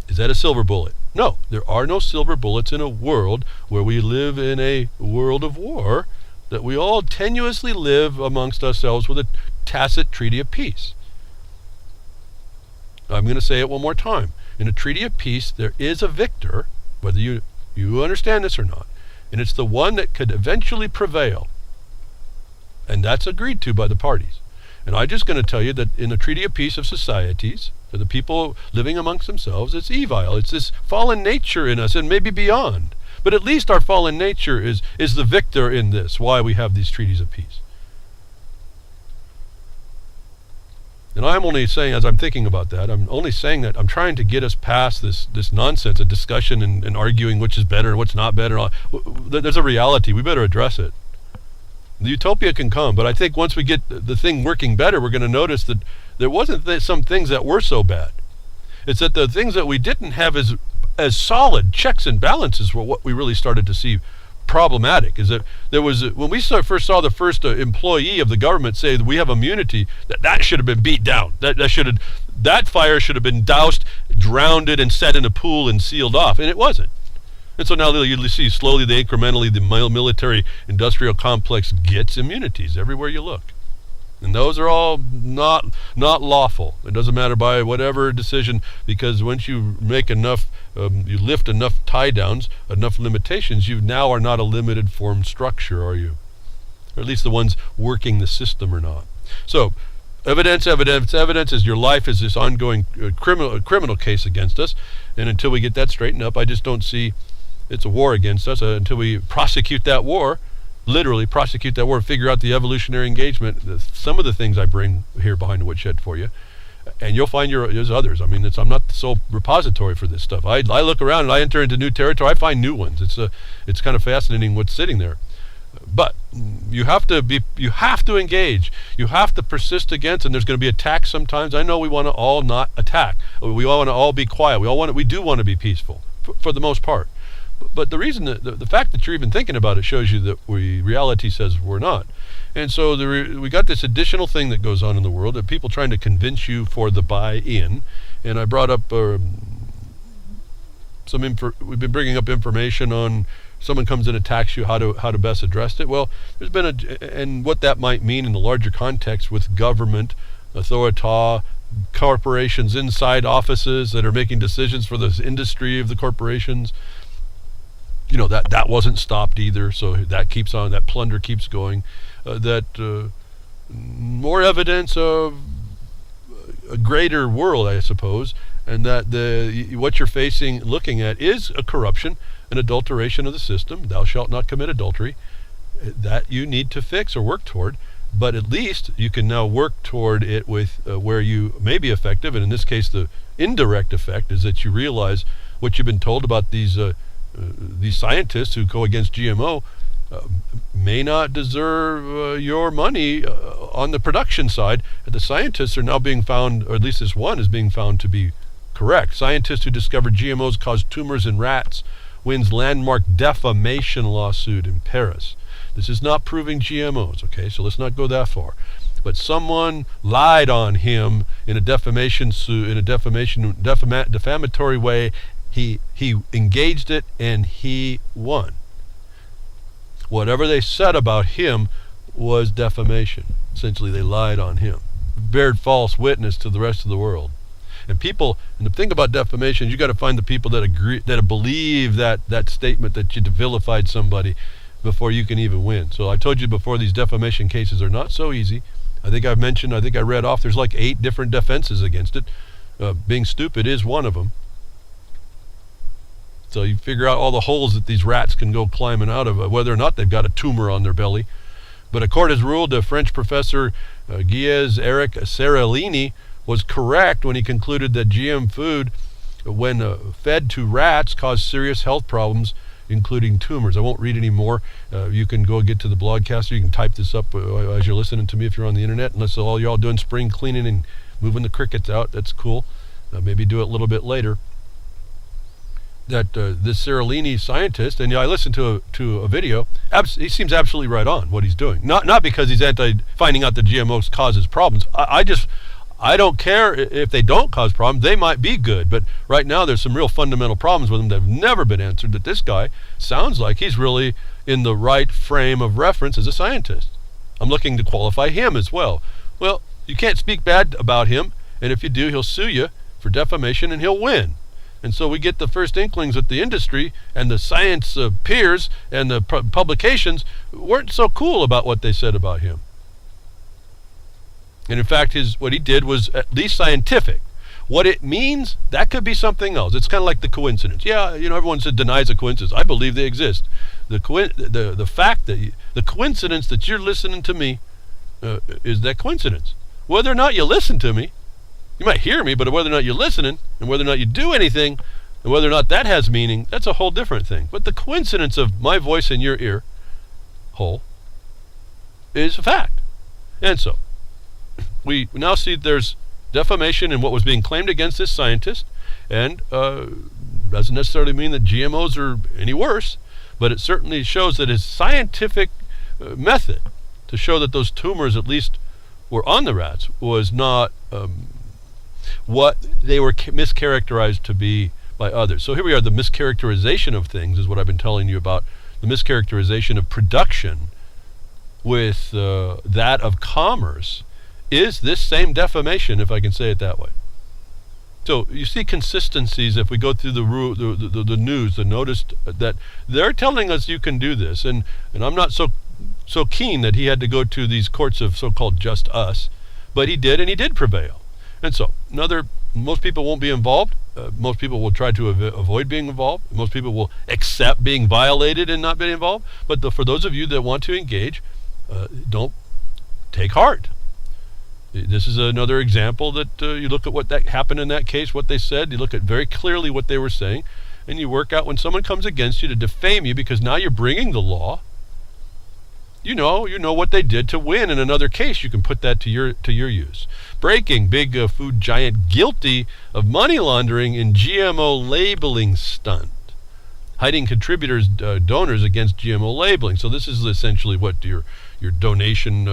Is that a silver bullet? No, there are no silver bullets in a world where we live in a world of war, that we all tenuously live amongst ourselves with a tacit treaty of peace. I'm going to say it one more time. In a treaty of peace, there is a victor, whether you understand this or not, and it's the one that could eventually prevail. And that's agreed to by the parties. And I'm just going to tell you that in a treaty of peace of societies, for the people living amongst themselves, it's evil. It's this fallen nature in us, and maybe beyond. But at least our fallen nature is the victor in this, why we have these treaties of peace. And I'm only saying, as I'm thinking about that, I'm only saying that I'm trying to get us past this nonsense of discussion and arguing which is better and what's not better. There's a reality. We better address it. The utopia can come, but I think once we get the thing working better, we're going to notice that there wasn't some things that were so bad. It's that the things that we didn't have as solid checks and balances were what we really started to see problematic. Is that there was, when we first saw the first employee of the government say that we have immunity, that should have been beat down. That fire should have been doused, drowned, and set in a pool and sealed off, and it wasn't. And so now you see slowly, incrementally, the military industrial complex gets immunities everywhere you look. And those are all not lawful. It doesn't matter by whatever decision, because once you make enough, you lift enough tie downs, enough limitations, you now are not a limited form structure, are you? Or at least the ones working the system are not. So, evidence is your life is this ongoing criminal case against us, and until we get that straightened up, I just don't see it's a war against us. Until we prosecute that war, literally prosecute that war, figure out the evolutionary engagement, some of the things I bring here behind the woodshed for you, and you'll find there's others. I mean, I'm not the sole repository for this stuff. I look around and I enter into new territory. I find new ones. It's kind of fascinating what's sitting there. But you have to engage. You have to persist against, and there's going to be attacks sometimes. I know we want to all not attack. We all want to all be quiet. We do want to be peaceful for the most part. But the reason the fact that you're even thinking about it shows you that reality says we're not. And so we got this additional thing that goes on in the world, that people trying to convince you for the buy-in. And I brought up we've been bringing up information on someone comes and attacks you, how to best address it. Well, there's been and what that might mean in the larger context with government, authority, corporations inside offices that are making decisions for the industry of the corporations. You know, that wasn't stopped either, so that keeps on, that plunder keeps going. More evidence of a greater world, I suppose, and that what you're looking at is a corruption, an adulteration of the system. Thou shalt not commit adultery. That you need to fix or work toward, but at least you can now work toward it with where you may be effective, and in this case the indirect effect is that you realize what you've been told about these scientists who go against GMO may not deserve your money on the production side. The scientists are now being found, or at least this one is being found to be correct. Scientists who discovered GMOs caused tumors in rats wins landmark defamation lawsuit in Paris. This is not proving GMOs, okay? So let's not go that far. But someone lied on him in a defamation suit, in a defamatory way. He engaged it and he won. Whatever they said about him was defamation. Essentially, they lied on him, bared false witness to the rest of the world. And the thing about defamation, you got to find the people that agree, that believe that statement that you vilified somebody before you can even win. So I told you before, these defamation cases are not so easy. I think I read off, there's like 8 different defenses against it. Being stupid is one of them. So you figure out all the holes that these rats can go climbing out of, whether or not they've got a tumor on their belly. But a court has ruled the French professor Gilles Eric Seralini was correct when he concluded that GM food, when fed to rats, caused serious health problems, including tumors. I won't read any more. You can go get to the blogcaster. You can type this up as you're listening to me if you're on the internet, unless all y'all doing spring cleaning and moving the crickets out. That's cool. Maybe do it a little bit later. That this Seralini scientist, and I listened to a video, he seems absolutely right on what he's doing. Not because he's finding out that GMOs causes problems. I don't care if they don't cause problems. They might be good, but right now there's some real fundamental problems with them that have never been answered, that this guy sounds like he's really in the right frame of reference as a scientist. I'm looking to qualify him as well. Well, you can't speak bad about him, and if you do, he'll sue you for defamation and he'll win. And so we get the first inklings that the industry and the science peers and the publications weren't so cool about what they said about him. And in fact, what he did was at least scientific. What it means, that could be something else. It's kind of like the coincidence. Yeah, everyone denies a coincidence. I believe they exist. The fact that the coincidence that you're listening to me is that coincidence. Whether or not you listen to me, you might hear me, but whether or not you're listening, and whether or not you do anything, and whether or not that has meaning, that's a whole different thing. But the coincidence of my voice in your ear hole is a fact. And so, we now see there's defamation in what was being claimed against this scientist, and doesn't necessarily mean that GMOs are any worse, but it certainly shows that his scientific method to show that those tumors at least were on the rats was not what they were mischaracterized to be by others. So here we are, the mischaracterization of things is what I've been telling you about, the mischaracterization of production with that of commerce is this same defamation, if I can say it that way. So you see consistencies if we go through the news, the notice that they're telling us you can do this, and I'm not so keen that he had to go to these courts of so-called just us, but he did, and he did prevail. And so most people won't be involved. Most people will try to avoid being involved. Most people will accept being violated and not being involved. But for those of you that want to engage, don't take heart. This is another example that you look at what that happened in that case, what they said. You look at very clearly what they were saying, and you work out when someone comes against you to defame you because now you're bringing the law. You know what they did to win in another case. You can put that to your use. Breaking, big food giant guilty of money laundering in GMO labeling stunt. Hiding contributors, donors against GMO labeling. So this is essentially what your donation,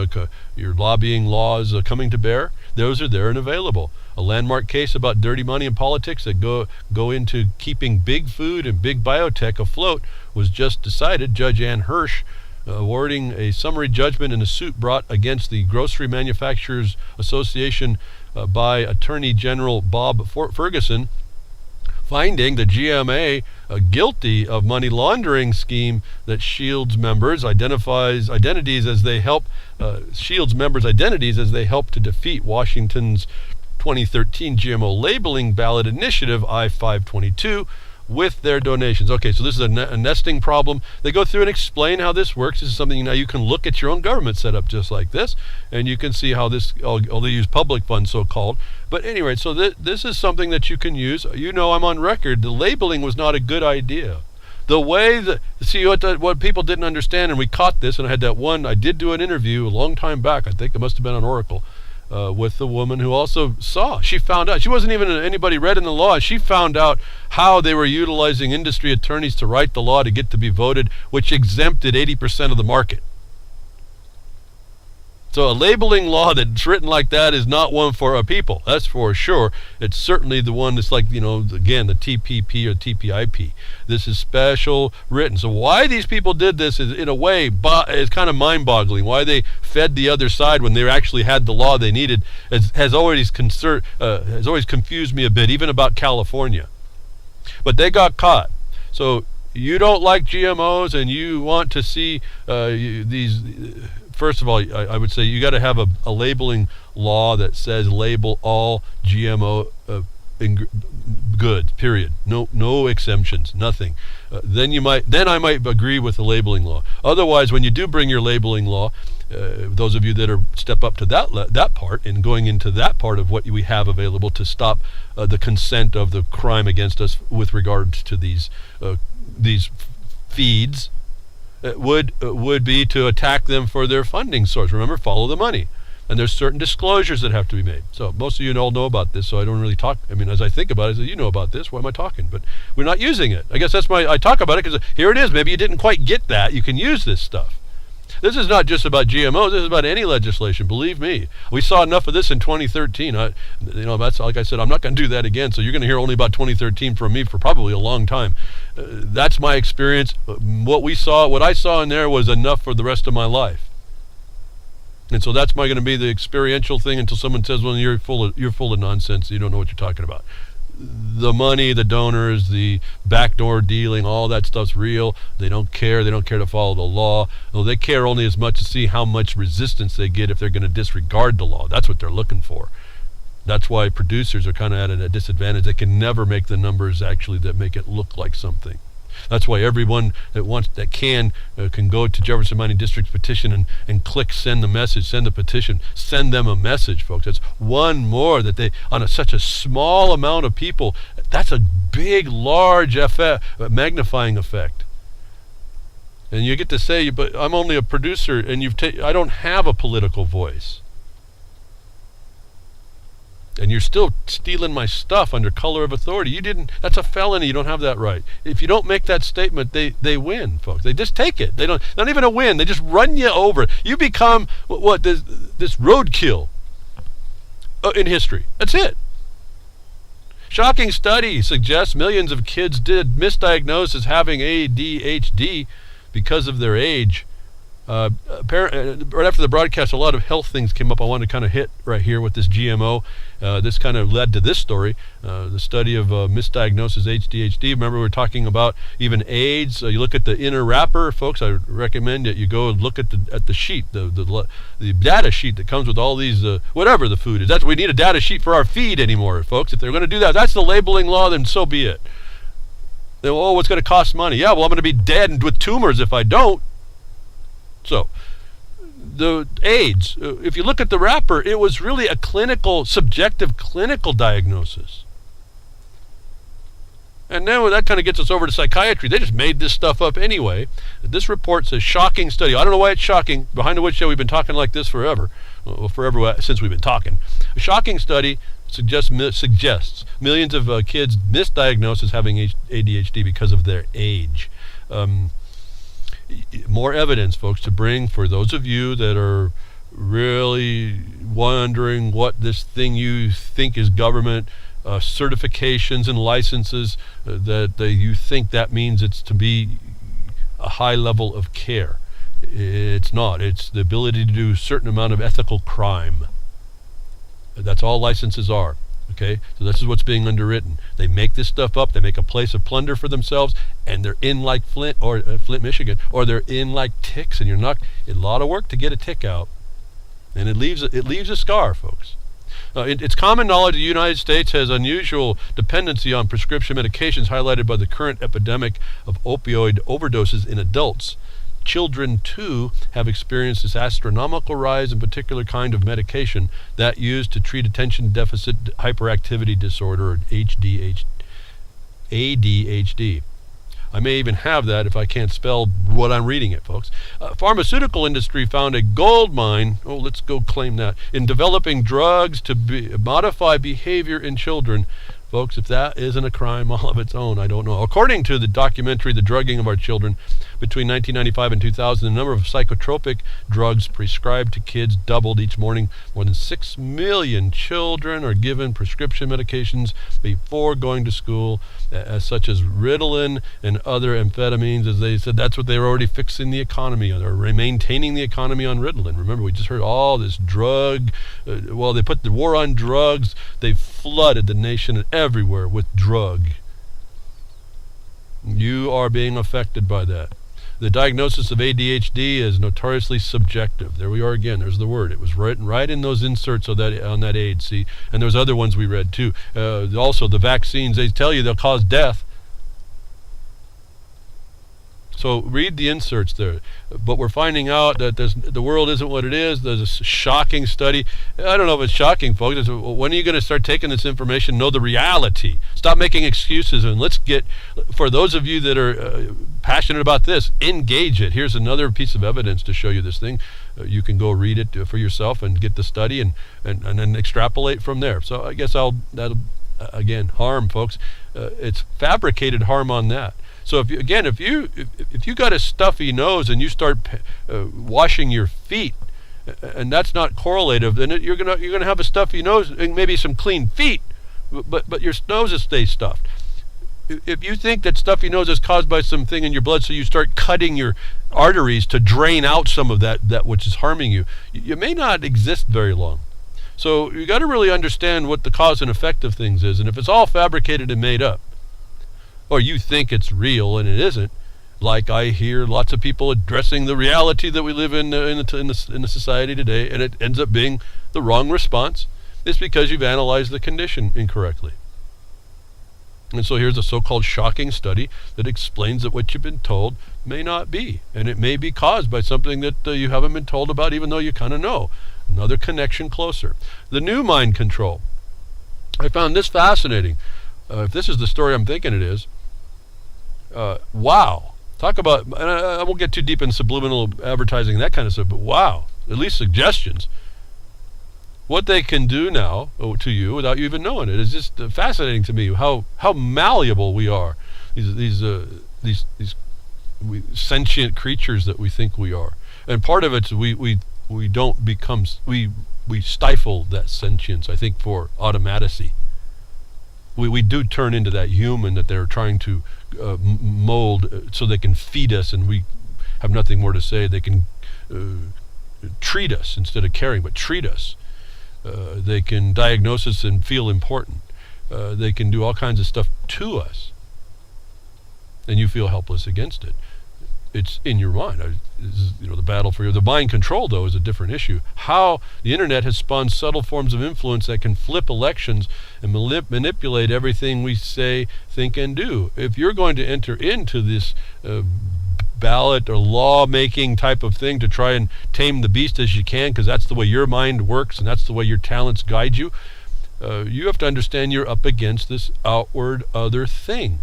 your lobbying laws coming to bear. Those are there and available. A landmark case about dirty money in politics that go into keeping big food and big biotech afloat was just decided. Judge Ann Hirsch awarding a summary judgment in a suit brought against the Grocery Manufacturers Association by Attorney General Bob Ferguson, finding the GMA guilty of money laundering scheme that shields members identities as they help to defeat Washington's 2013 GMO labeling ballot initiative I-522 with their donations. Okay, so this is a nesting problem. They go through and explain how this works. This is something now you can look at your own government set up just like this, and you can see how this, they use public funds, so-called. But anyway, so this is something that you can use. I'm on record. The labeling was not a good idea. The way that, see what people didn't understand, and we caught this, and I did do an interview a long time back, I think it must have been on Oracle, with the woman who also she found out, she wasn't even anybody read in the law, she found out how they were utilizing industry attorneys to write the law to get to be voted, which exempted 80% of the market. So a labeling law that's written like that is not one for a people, that's for sure. It's certainly the one that's like, again, the TPP or TPIP. This is special written. So why these people did this is, in a way, is kind of mind-boggling. Why they fed the other side when they actually had the law they needed has always confused me a bit, even about California. But they got caught. So you don't like GMOs and you want to see these... First of all, I would say you got to have a labeling law that says label all GMO goods. Period. No exemptions. Nothing. Then I might agree with the labeling law. Otherwise, when you do bring your labeling law, those of you that step up to that part and going into that part of what we have available to stop the consent of the crime against us with regards to these feeds. Would be to attack them for their funding source. Remember, follow the money. And there's certain disclosures that have to be made. So most of you all know about this, so I don't really talk. As I think about it, I say, you know about this, why am I talking? But we're not using it. I guess I talk about it because here it is. Maybe you didn't quite get that. You can use this stuff. This is not just about GMOs. This is about any legislation. Believe me. We saw enough of this in 2013. That's like I said. I'm not going to do that again. So you're going to hear only about 2013 from me for probably a long time. That's my experience. What I saw in there was enough for the rest of my life. And so that's going to be the experiential thing until someone says, "Well, you're full of nonsense. You don't know what you're talking about." The money, the donors, the backdoor dealing, all that stuff's real. They don't care. They don't care to follow the law. Well, they care only as much to see how much resistance they get if they're going to disregard the law. That's what they're looking for. That's why producers are kind of at a disadvantage. They can never make the numbers actually that make it look like something. That's why everyone that can go to Jefferson Mining District's petition and click send the petition, send them a message, folks. That's one more that they, on such a small amount of people, that's a big, large magnifying effect. And you get to say, but I'm only a producer and I don't have a political voice. And you're still stealing my stuff under color of authority. That's a felony. You don't have that right. If you don't make that statement, they win, folks. They just take it. They don't, not even a win. They just run you over. You become this roadkill in history. That's it. Shocking study suggests millions of kids misdiagnosed as having ADHD because of their age. Right after the broadcast, a lot of health things came up I wanted to kind of hit right here with this GMO. This kind of led to this story, the study of misdiagnosis ADHD. Remember, we were talking about even AIDS. You look at the inner wrapper, folks. I recommend that you go and look at the sheet, the data sheet that comes with all these, whatever the food is. We need a data sheet for our feed anymore, folks. If they're going to do that, that's the labeling law, then so be it. Then, what's going to cost money? Yeah, well, I'm going to be dead with tumors if I don't. So, the AIDS, if you look at the wrapper, it was really a subjective clinical diagnosis. And now that kind of gets us over to psychiatry. They just made this stuff up anyway. This report says, shocking study. I don't know why it's shocking. Behind the Woodshed, we've been talking like this forever. Well, forever since we've been talking. A shocking study suggests millions of kids misdiagnosed as having ADHD because of their age. More evidence, folks, to bring for those of you that are really wondering what this thing you think is government certifications and licenses, that you think that means it's to be a high level of care. It's not. It's the ability to do a certain amount of ethical crime. That's all licenses are. Okay, so this is what's being underwritten. They make this stuff up. They make a place of plunder for themselves, and they're in like Flint, Michigan, or they're in like ticks, and you're not. A lot of work to get a tick out, and it leaves a scar, folks. It's common knowledge the United States has unusual dependency on prescription medications, highlighted by the current epidemic of opioid overdoses in adults. Children, too, have experienced this astronomical rise in particular kind of medication that used to treat attention deficit hyperactivity disorder, or ADHD. I may even have that if I can't spell what I'm reading it, folks. Pharmaceutical industry found a gold mine, let's go claim that, in developing drugs to modify behavior in children. Folks, if that isn't a crime all of its own, I don't know. According to the documentary, The Drugging of Our Children, between 1995 and 2000, the number of psychotropic drugs prescribed to kids doubled each morning. More than 6 million children are given prescription medications before going to school, such as Ritalin and other amphetamines. As they said, that's what they were already fixing the economy on, or maintaining the economy on Ritalin. Remember, we just heard all this drug. They put the war on drugs. They flooded the nation everywhere with drug. You are being affected by that. The diagnosis of ADHD is notoriously subjective. There we are again. There's the word. It was written right in those inserts on that aid. See, and there's other ones we read too. Also, the vaccines, they tell you they'll cause death. So read the inserts there. But we're finding out that the world isn't what it is. There's a shocking study. I don't know if it's shocking, folks. When are you going to start taking this information, know the reality? Stop making excuses, and let's get, for those of you that are passionate about this, engage it. Here's another piece of evidence to show you this thing. You can go read it for yourself and get the study and then extrapolate from there. So I guess that'll again, harm, folks. It's fabricated harm on that. So if you got a stuffy nose and you start washing your feet, and that's not correlative, then you're gonna have a stuffy nose and maybe some clean feet, but your nose stays stuffed. If you think that stuffy nose is caused by something in your blood, so you start cutting your arteries to drain out some of that which is harming you, you may not exist very long. So you got to really understand what the cause and effect of things is, and if it's all fabricated and made up, or you think it's real and it isn't, like I hear lots of people addressing the reality that we live in the society today, and it ends up being the wrong response, it's because you've analyzed the condition incorrectly. And so here's a so-called shocking study that explains that what you've been told may not be, and it may be caused by something that you haven't been told about, even though you kind of know. Another connection closer. The new mind control. I found this fascinating. If this is the story I'm thinking it is, wow. Talk about, and I won't get too deep in subliminal advertising and that kind of stuff, but wow, at least suggestions. What they can do now to you without you even knowing it is just fascinating to me. How malleable we are. These sentient creatures that we think we are, and part of it's we don't become, we stifle that sentience, I think, for automaticity. We do turn into that human that they're trying to mold so they can feed us, and we have nothing more to say. They can treat us instead of caring, but treat us. They can diagnose us and feel important. They can do all kinds of stuff to us, and you feel helpless against it. It's in your mind. The battle for the mind control, though, is a different issue. How the internet has spawned subtle forms of influence that can flip elections and manipulate everything we say, think, and do. If you're going to enter into this ballot or law-making type of thing to try and tame the beast as you can, because that's the way your mind works and that's the way your talents guide you, you have to understand you're up against this outward other thing.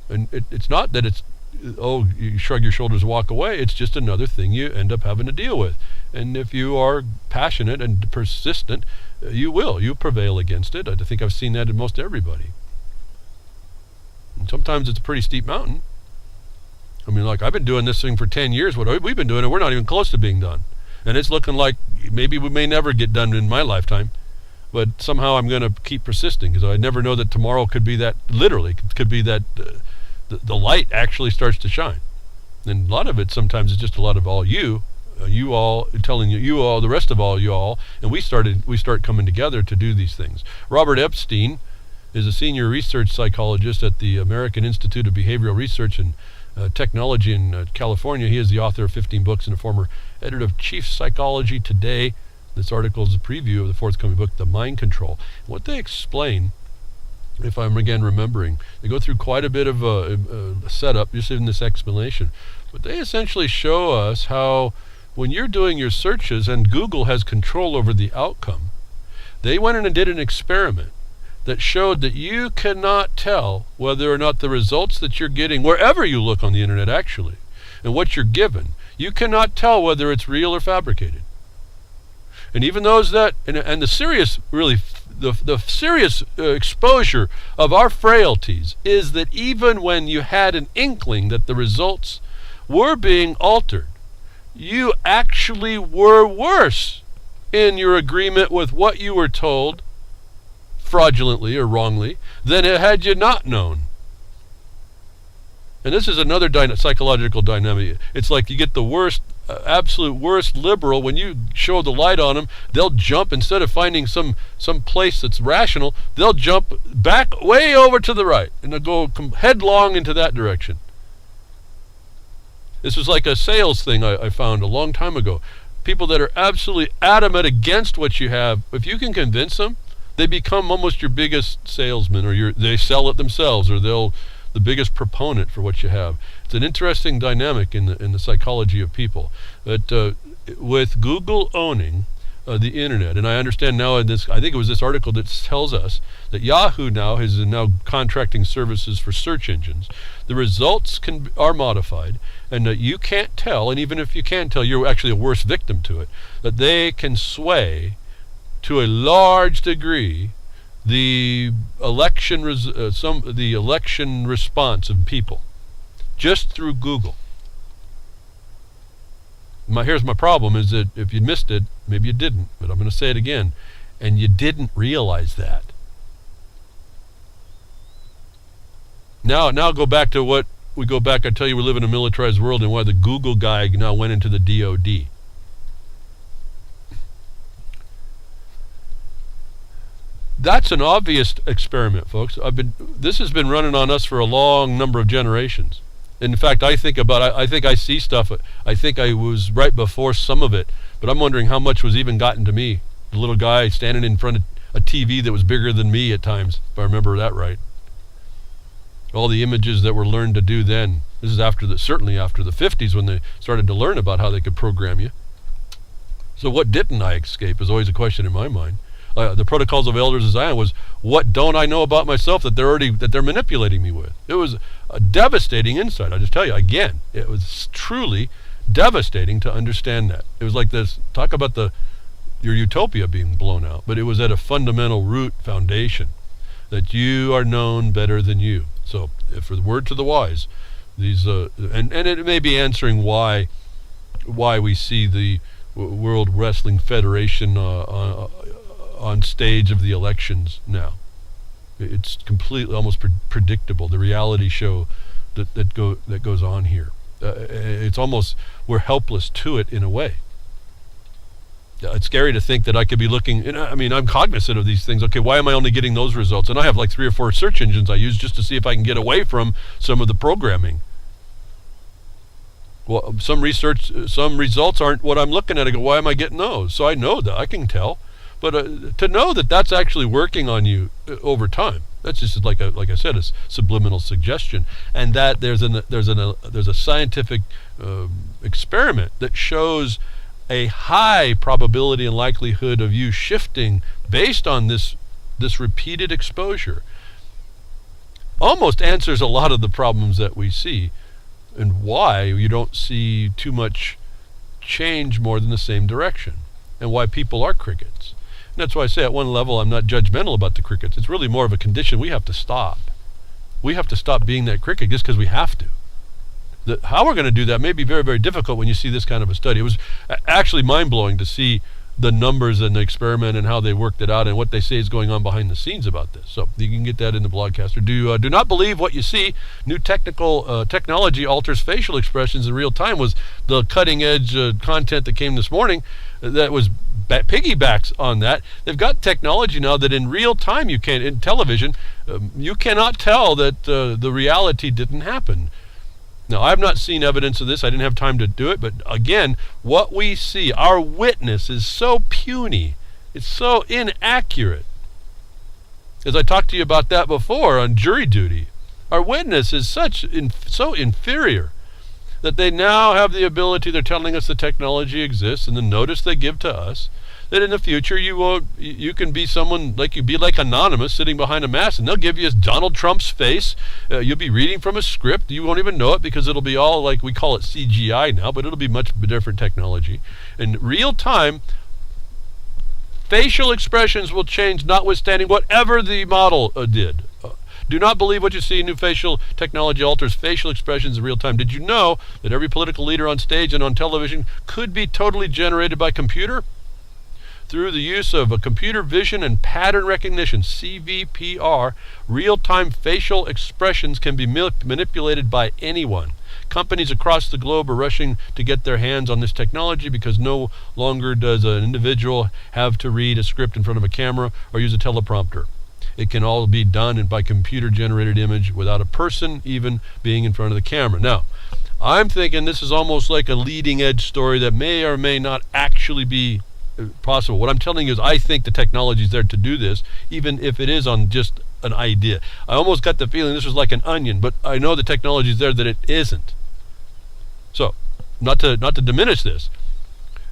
And it's not that it's, you shrug your shoulders and walk away. It's just another thing you end up having to deal with. And if you are passionate and persistent, you'll prevail against it. I think I've seen that in most everybody. And sometimes it's a pretty steep mountain. I mean, like, I've been doing this thing for 10 years. What we've been doing, and we're not even close to being done. And it's looking like maybe we may never get done in my lifetime. But somehow I'm going to keep persisting, because I never know that tomorrow could be that, literally, could be that the light actually starts to shine. And a lot of it sometimes is just a lot of all you all telling you all, the rest of all you all, and we start coming together to do these things. Robert Epstein is a senior research psychologist at the American Institute of Behavioral Research and Technology in California. He is the author of 15 books and a former editor of Chief Psychology Today. This article is a preview of the forthcoming book, The Mind Control. What they explain, if I'm again remembering, they go through quite a bit of a setup just in this explanation, but they essentially show us how when you're doing your searches and Google has control over the outcome, they went in and did an experiment that showed that you cannot tell whether or not the results that you're getting, wherever you look on the internet actually, and what you're given, you cannot tell whether it's real or fabricated. And even those that, and the serious, really, the serious exposure of our frailties is that even when you had an inkling that the results were being altered, you actually were worse in your agreement with what you were told, fraudulently or wrongly, than had you not known. And this is another psychological dynamic. It's like you get the worst, absolute worst liberal. When you show the light on them, they'll jump, instead of finding some place that's rational, they'll jump back way over to the right, and they'll go headlong into that direction. This was like a sales thing I found a long time ago. People that are absolutely adamant against what you have, if you can convince them, they become almost your biggest salesman, or they sell it themselves, or the biggest proponent for what you have. It's an interesting dynamic in the psychology of people. But with Google owning the internet, and I understand now in this, I think it was this article that tells us that Yahoo now is contracting services for search engines. The results are modified, and that you can't tell, and even if you can tell, you're actually a worse victim to it, that they can sway to a large degree the election response of people just through Google. Here's my problem, is that if you missed it, maybe you didn't, but I'm going to say it again, and you didn't realize that. Now go back to what we go back. I tell you, we live in a militarized world, and why the Google guy now went into the DOD. That's an obvious experiment, folks. This has been running on us for a long number of generations. In fact, I think I see stuff. I think I was right before some of it, but I'm wondering how much was even gotten to me. The little guy standing in front of a TV that was bigger than me at times, if I remember that right. All the images that were learned to do then. This is certainly after the 50s, when they started to learn about how they could program you. So what didn't I escape is always a question in my mind. The Protocols of Elders of Zion was, what don't I know about myself that they're manipulating me with? It was a devastating insight. I just tell you again, it was truly devastating to understand that. It was like this. Talk about your utopia being blown out, but it was at a fundamental root foundation that you are known better than you. So, for the word to the wise, these and it may be answering why we see the World Wrestling Federation on stage of the elections now. It's completely almost predictable, the reality show that goes on here. It's almost, we're helpless to it in a way. It's scary to think that I could be looking, I mean, I'm cognizant of these things. Okay, why am I only getting those results? And I have like 3 or 4 search engines I use just to see if I can get away from some of the programming. Well, some results aren't what I'm looking at. I go, why am I getting those? So I know that, I can tell. But to know that that's actually working on you over time, that's just like I said, a subliminal suggestion, and that there's a scientific experiment that shows a high probability and likelihood of you shifting based on this repeated exposure. Almost answers a lot of the problems that we see, and why you don't see too much change more than the same direction, and why people are crickets. And that's why I say at one level I'm not judgmental about the crickets. It's really more of a condition we have to stop. We have to stop being that cricket just because we have to. How we're going to do that may be very, very difficult when you see this kind of a study. It was actually mind-blowing to see the numbers and the experiment and how they worked it out and what they say is going on behind the scenes about this. So you can get that in the blogcaster. Do not believe what you see. New technology alters facial expressions in real time was the cutting-edge content that came this morning that was piggybacks on that. They've got technology now that in real time in television, you cannot tell that the reality didn't happen. Now, I've not seen evidence of this. I didn't have time to do it. But again, what we see, our witness is so puny. It's so inaccurate. As I talked to you about that before on jury duty, our witness is so inferior that they now have the ability, they're telling us the technology exists, and the notice they give to us, that in the future you can be someone like anonymous sitting behind a mask, and they'll give you Donald Trump's face. You'll be reading from a script. You won't even know it because it'll be all like, we call it CGI now, but it'll be much different technology. In real time, facial expressions will change notwithstanding whatever the model did. Do not believe what you see. New facial technology alters facial expressions in real time. Did you know that every political leader on stage and on television could be totally generated by computer? Through the use of a computer vision and pattern recognition, CVPR, real-time facial expressions can be manipulated by anyone. Companies across the globe are rushing to get their hands on this technology because no longer does an individual have to read a script in front of a camera or use a teleprompter. It can all be done by computer-generated image without a person even being in front of the camera. Now, I'm thinking this is almost like a leading-edge story that may or may not actually be possible. What I'm telling you is I think the technology is there to do this, even if it is on just an idea. I almost got the feeling this was like an onion, but I know the technology is there that it isn't. So, not to diminish this.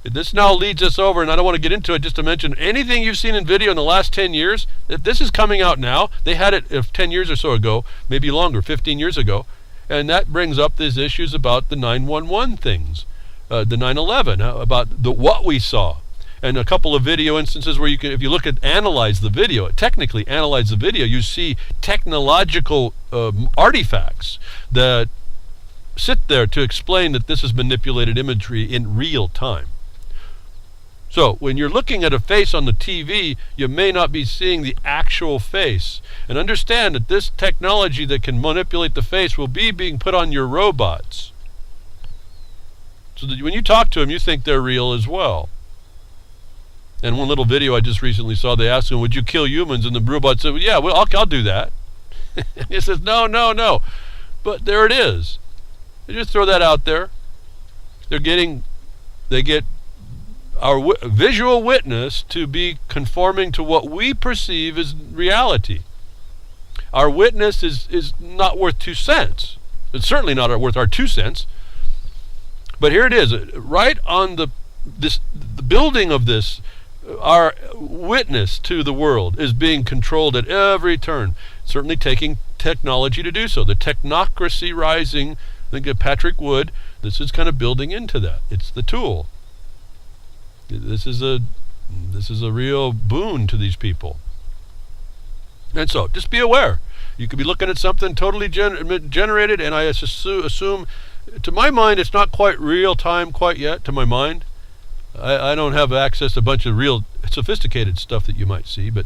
This now leads us over, and I don't want to get into it, just to mention anything you've seen in video in the last 10 years, if this is coming out now, they had it 10 years or so ago, maybe longer, 15 years ago, and that brings up these issues about the 911 things, the 9/11, about what we saw. And a couple of video instances where you can, if you analyze the video, technically analyze the video, you see technological artifacts that sit there to explain that this is manipulated imagery in real time. So when you're looking at a face on the TV, you may not be seeing the actual face. And understand that this technology that can manipulate the face will be being put on your robots. So that when you talk to them, you think they're real as well. And one little video I just recently saw, they asked him, would you kill humans? And the robot said, well, yeah, well, I'll do that. He says, no. But there it is. They just throw that out there. They get our visual witness to be conforming to what we perceive as reality. Our witness is not worth 2 cents. It's certainly not worth our 2 cents. But here it is, right on the building of this. Our witness to the world is being controlled at every turn, certainly taking technology to do so. The technocracy rising, I think of Patrick Wood, this is kind of building into that. It's the tool. This is a real boon to these people. And so, just be aware. You could be looking at something totally generated, and I assume, to my mind, it's not quite real time quite yet, to my mind. I don't have access to a bunch of real sophisticated stuff that you might see, but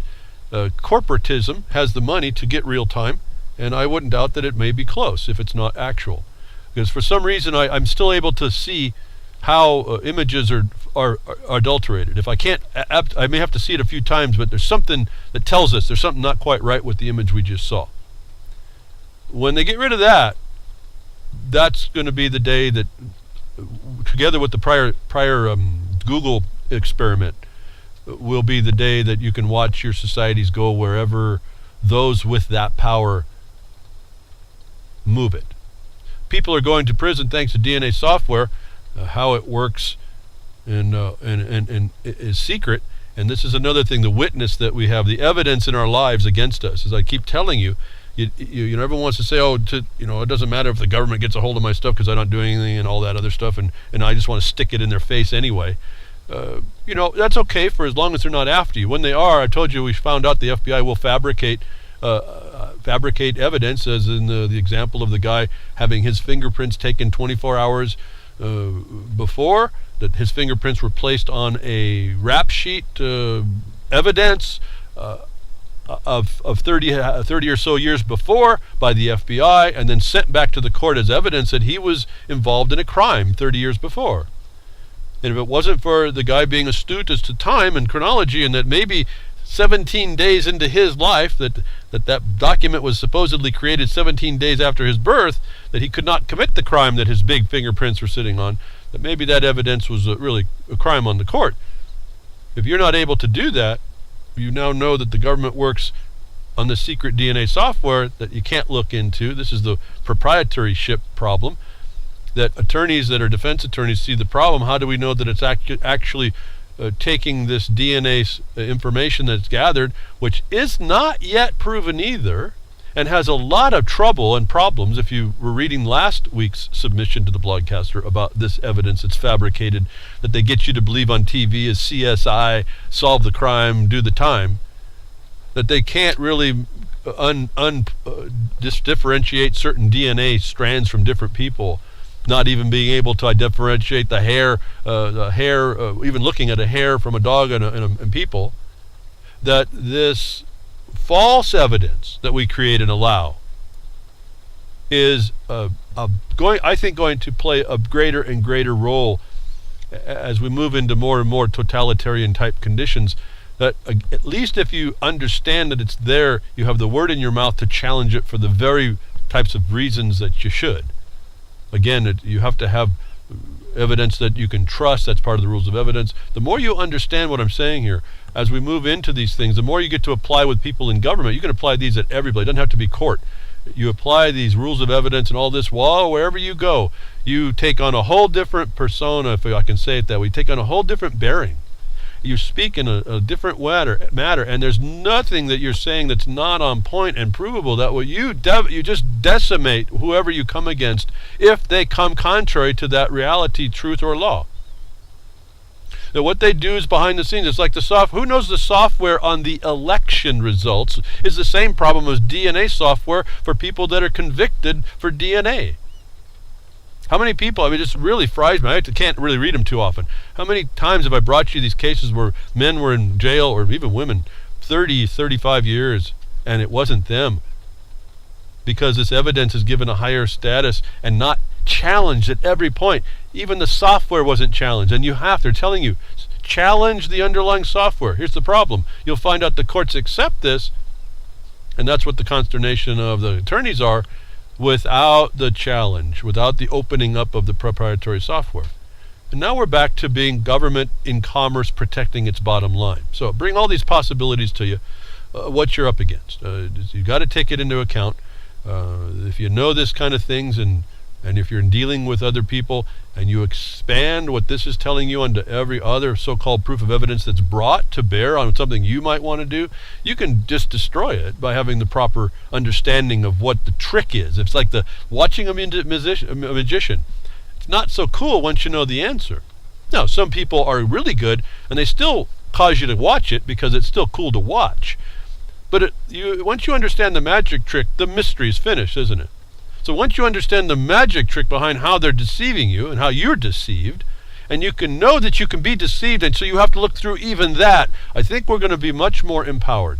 corporatism has the money to get real time, and I wouldn't doubt that it may be close if it's not actual. Because for some reason I'm still able to see how images are adulterated. If I can't, I may have to see it a few times, but there's something that tells us there's something not quite right with the image we just saw. When they get rid of that, that's going to be the day that, together with the prior Google experiment, will be the day that you can watch your societies go wherever those with that power move it. People are going to prison thanks to DNA software. How it works and is secret. And this is another thing, the witness that we have, the evidence in our lives against us. As I keep telling you, you know, everyone wants to say, it doesn't matter if the government gets a hold of my stuff because I don't do anything and all that other stuff, and I just want to stick it in their face anyway. That's okay for as long as they're not after you. When they are, I told you, we found out the FBI will fabricate evidence, as in the example of the guy having his fingerprints taken 24 hours before, that his fingerprints were placed on a rap sheet evidence of 30 or so years before by the FBI, and then sent back to the court as evidence that he was involved in a crime 30 years before. And if it wasn't for the guy being astute as to time and chronology, and that maybe 17 days into his life, that document was supposedly created 17 days after his birth, that he could not commit the crime that his big fingerprints were sitting on, that maybe that evidence was really a crime on the court. If you're not able to do that, you now know that the government works on the secret DNA software that you can't look into. This is the proprietorship problem, that attorneys that are defense attorneys see the problem. How do we know that it's actually taking this DNA information that's gathered, which is not yet proven either, and has a lot of trouble and problems? If you were reading last week's submission to the Blogcaster about this evidence that's fabricated, that they get you to believe on TV as CSI, solve the crime, do the time, that they can't really differentiate certain DNA strands from different people, not even being able to differentiate the hair, even looking at a hair from a dog and people, that this false evidence that we create and allow is going to play a greater and greater role as we move into more and more totalitarian type conditions. That at least if you understand that it's there, you have the word in your mouth to challenge it for the very types of reasons that you should. Again, you have to have evidence that you can trust. That's part of the rules of evidence. The more you understand what I'm saying here, as we move into these things, the more you get to apply with people in government. You can apply these at everybody. It doesn't have to be court. You apply these rules of evidence and all this, wherever you go, you take on a whole different persona, if I can say it that way. You take on a whole different bearing. You speak in a different matter, and there's nothing that you're saying that's not on point and provable. That what you just decimate whoever you come against if they come contrary to that reality, truth, or law. That what they do is behind the scenes. It's like who knows the software on the election results is the same problem as DNA software for people that are convicted for DNA. How many people, it just really fries me. I can't really read them too often. How many times have I brought you these cases where men were in jail, or even women, 30, 35 years, and it wasn't them? Because this evidence is given a higher status and not challenged at every point. Even the software wasn't challenged. And they're telling you, challenge the underlying software. Here's the problem. You'll find out the courts accept this, and that's what the consternation of the attorneys are, without the challenge, without the opening up of the proprietary software. And now we're back to being government in commerce protecting its bottom line. So bring all these possibilities to you, what you're up against. You got to take it into account. If you know this kind of things, and if you're dealing with other people, and you expand what this is telling you onto every other so-called proof of evidence that's brought to bear on something you might want to do, you can just destroy it by having the proper understanding of what the trick is. It's like watching a magician. It's not so cool once you know the answer. Now, some people are really good, and they still cause you to watch it because it's still cool to watch. But once you understand the magic trick, the mystery's finished, isn't it? So once you understand the magic trick behind how they're deceiving you and how you're deceived, and you can know that you can be deceived, and so you have to look through even that, I think we're going to be much more empowered.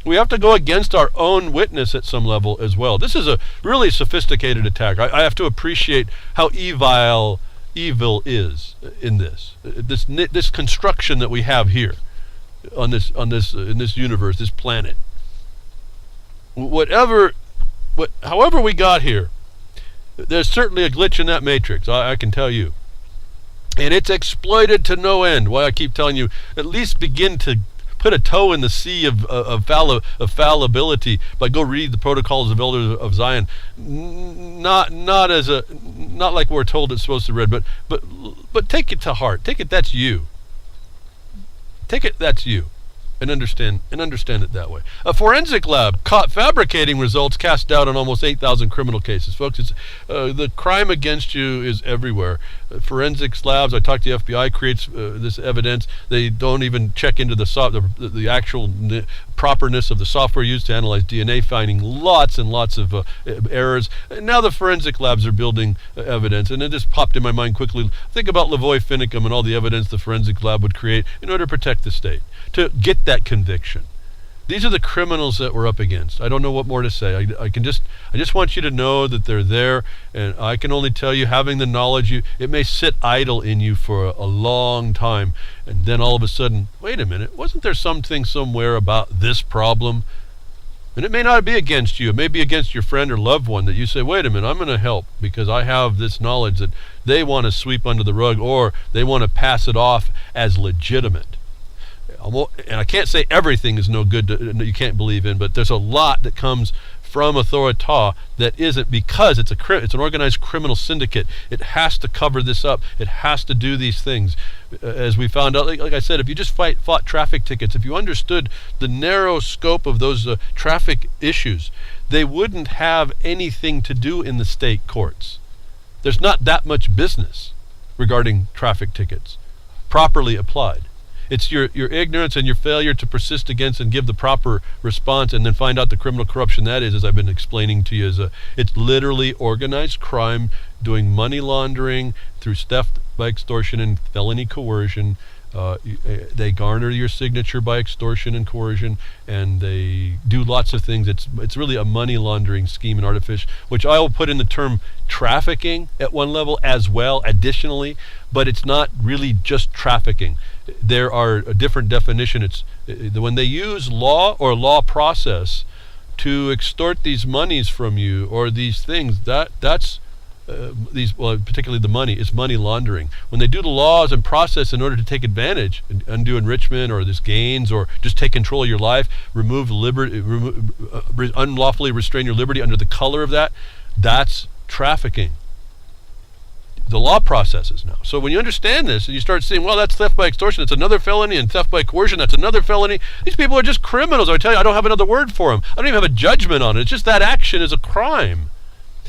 We have to go against our own witness at some level as well. This is a really sophisticated attack. I have to appreciate how evil is in this construction that we have here in this universe, this planet. However we got here, there's certainly a glitch in that matrix, I can tell you. And it's exploited to no end. Why I keep telling you, at least begin to put a toe in the sea of fallibility, but go read the Protocols of Elders of Zion. Not like we're told it's supposed to read, but take it to heart. Take it that's you. Take it that's you. And understand it that way. A forensic lab caught fabricating results cast doubt on almost 8,000 criminal cases. Folks, it's the crime against you is everywhere. Forensics labs, I talked to the FBI, creates this evidence. They don't even check into the actual properness of the software used to analyze DNA, finding lots and lots of errors. And now the forensic labs are building evidence. And it just popped in my mind quickly. Think about Lavoie Finicum and all the evidence the forensic lab would create in order to protect the state, to get that conviction. These are the criminals that we're up against. I don't know what more to say. I just want you to know that they're there, and I can only tell you, having the knowledge, it may sit idle in you for a long time, and then all of a sudden, wait a minute, wasn't there something somewhere about this problem? And it may not be against you. It may be against your friend or loved one that you say, wait a minute, I'm going to help because I have this knowledge that they want to sweep under the rug, or they want to pass it off as legitimate. And I can't say everything is no good you can't believe in, but there's a lot that comes from authority that isn't, because it's an organized criminal syndicate. It has to cover this up. It has to do these things. As we found out, like I said, if you just fought traffic tickets, if you understood the narrow scope of those traffic issues, they wouldn't have anything to do in the state courts. There's not that much business regarding traffic tickets, properly applied. It's your ignorance and your failure to persist against and give the proper response, and then find out the criminal corruption that is, as I've been explaining to you, it's literally organized crime doing money laundering through theft by extortion and felony coercion. They garner your signature by extortion and coercion, and they do lots of things. It's really a money laundering scheme and artifice, which I will put in the term trafficking at one level as well, additionally, but it's not really just trafficking. There are a different definition. It's when they use law or law process to extort these monies from you, or these things, that's particularly the money, is money laundering. When they do the laws and process in order to take advantage, undue enrichment, or this gains, or just take control of your life, unlawfully restrain your liberty under the color of that, that's trafficking. The law processes now. So when you understand this and you start seeing, well, that's theft by extortion, it's another felony, and theft by coercion, that's another felony. These people are just criminals. I tell you, I don't have another word for them. I don't even have a judgment on it. It's just that action is a crime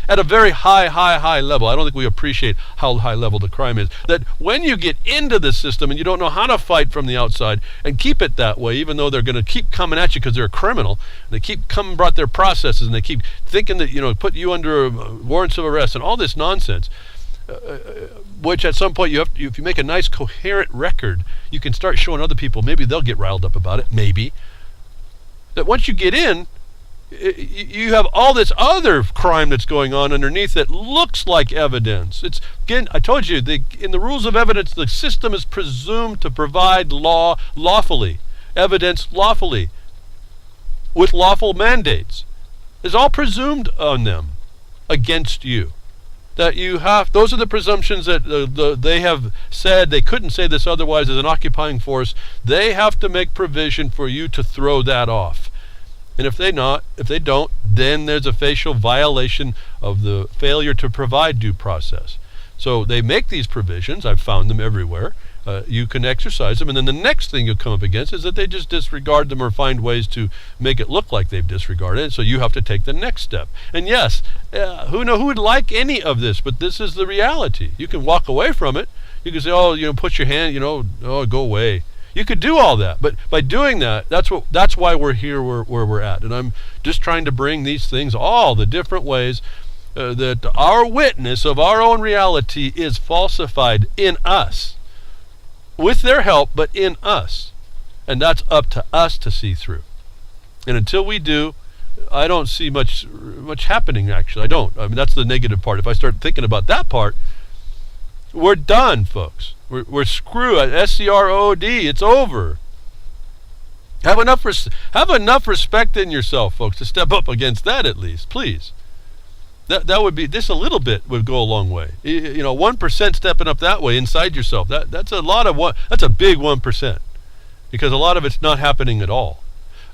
at a very high level. I don't think we appreciate how high level the crime is. That when you get into the system and you don't know how to fight from the outside and keep it that way, even though they're going to keep coming at you because they're a criminal, they keep coming, brought their processes, and they keep thinking that, put you under warrants of arrest and all this nonsense. Which at some point if you make a nice coherent record, you can start showing other people. Maybe they'll get riled up about it. Maybe that once you get in, you have all this other crime that's going on underneath that looks like evidence. It's, again, I told you, in the rules of evidence, the system is presumed to provide law lawfully, evidence lawfully, with lawful mandates. It's all presumed on them against you. That you have, those are the presumptions that they have said. They couldn't say this otherwise as an occupying force. They have to make provision for you to throw that off. And if they don't, then there's a facial violation of the failure to provide due process. So they make these provisions. I've found them everywhere. You can exercise them, and then the next thing you'll come up against is that they just disregard them or find ways to make it look like they've disregarded it. So you have to take the next step. And yes, who would like any of this? But this is the reality. You can walk away from it. You can say, put your hand, go away. You could do all that, but by doing that, that's why we're here where we're at. And I'm just trying to bring these things, all the different ways that our witness of our own reality is falsified in us. With their help, but in us. And that's up to us to see through. And until we do, I don't see much happening, actually. I don't. I mean, that's the negative part. If I start thinking about that part, we're done, folks. We're screwed. SCROD, it's over. Have enough respect in yourself, folks, to step up against that at least, please. That would be, just a little bit would go a long way. 1% stepping up that way inside yourself. That's a lot of that's a big 1%, because a lot of it's not happening at all.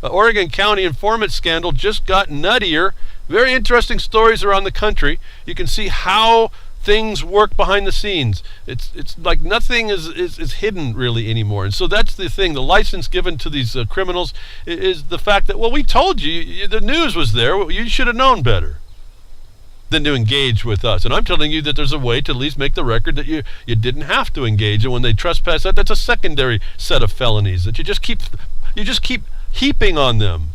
Oregon County informant scandal just got nuttier. Very interesting stories around the country. You can see how things work behind the scenes. It's like nothing is hidden really anymore. And so that's the thing. The license given to these criminals is the fact that, well, we told you, the news was there. You should have known better than to engage with us. And I'm telling you that there's a way to at least make the record that you didn't have to engage. And when they trespass, that's a secondary set of felonies that you just keep heaping on them.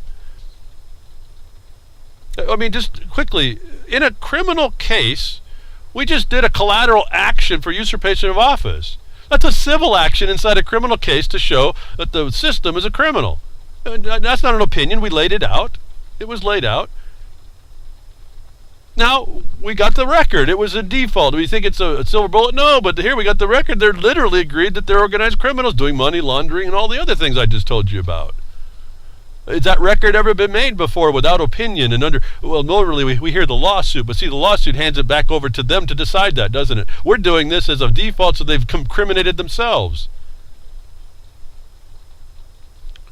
I mean, just quickly, in a criminal case, we just did a collateral action for usurpation of office. That's a civil action inside a criminal case to show that the system is a criminal. And that's not an opinion. We laid it out. It was laid out. Now, we got the record. It was a default. Do we think it's a silver bullet? No, but here we got the record. They're literally agreed that they're organized criminals doing money laundering and all the other things I just told you about. Has that record ever been made before without opinion and normally we hear the lawsuit, but see, the lawsuit hands it back over to them to decide that, doesn't it? We're doing this as a default, so they've incriminated themselves.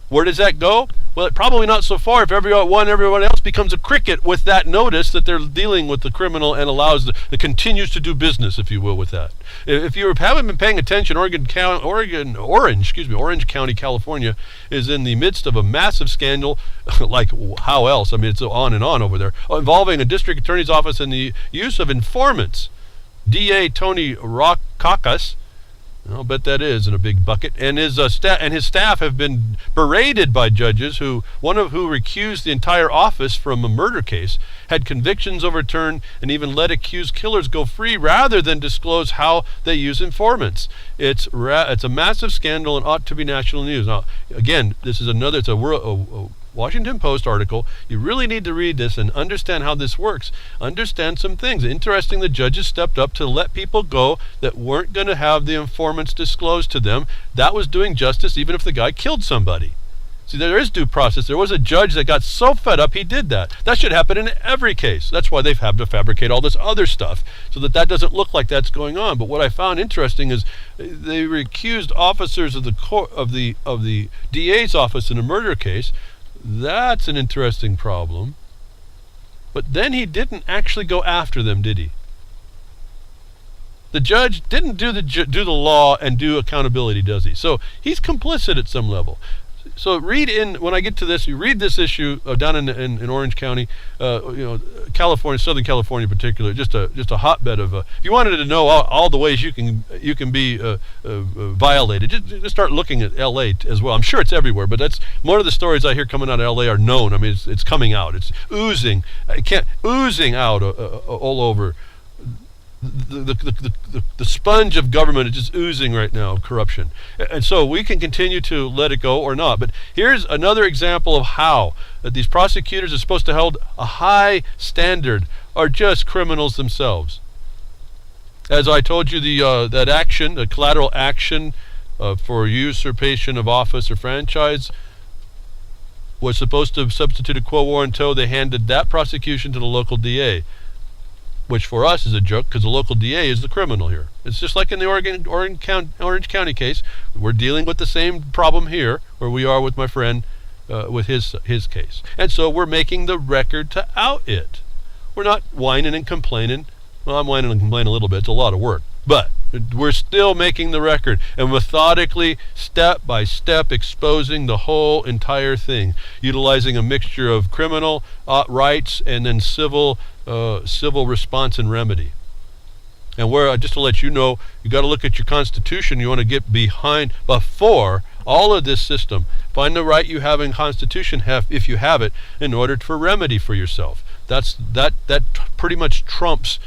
Where does that go? Well, probably not so far if everyone else becomes a cricket with that notice that they're dealing with the criminal and continues to do business, if you will, with that. If you haven't been paying attention, Orange County, California, is in the midst of a massive scandal, like how else? I mean, it's on and on over there, involving a district attorney's office and the use of informants. DA Tony Rockakis, I'll bet that is in a big bucket. And his staff have been berated by judges one of who recused the entire office from a murder case, had convictions overturned, and even let accused killers go free rather than disclose how they use informants. It's a massive scandal and ought to be national news. Now, again, this is it's a Washington Post article. You really need to read this and understand how this works. Understand some things. Interesting, the judges stepped up to let people go that weren't going to have the informants disclosed to them. That was doing justice even if the guy killed somebody. See, there is due process. There was a judge that got so fed up he did that. That should happen in every case. That's why they've had to fabricate all this other stuff so that doesn't look like that's going on. But what I found interesting is they recused officers of the DA's office in a murder case. That's an interesting problem. But then he didn't actually go after them, did he? The judge didn't do the law and do accountability, does he? So he's complicit at some level. So when I get to this, you read this issue down in Orange County, California, Southern California in particular, just a hotbed of. If you wanted to know all the ways you can be violated, just start looking at L.A. as well. I'm sure it's everywhere, but that's one of the stories I hear coming out of L.A. are known. I mean, it's coming out. It's oozing. Oozing out all over. The sponge of government is just oozing right now of corruption. And so we can continue to let it go or not. But here's another example of how that these prosecutors are supposed to hold a high standard are just criminals themselves. As I told you, the collateral action for usurpation of office or franchise was supposed to substitute a quo warranto. They handed that prosecution to the local DA. Which for us is a joke because the local DA is the criminal here. It's just like in the Orange County case. We're dealing with the same problem here where we are with my friend with his case. And so we're making the record to out it. We're not whining and complaining. Well, I'm whining and complaining a little bit. It's a lot of work. But we're still making the record and methodically, step by step, exposing the whole entire thing, utilizing a mixture of criminal rights and then civil response and remedy. And just to let you know, you got to look at your Constitution. You want to get before all of this system. Find the right you have in Constitution, if you have it, in order for remedy for yourself. That pretty much trumps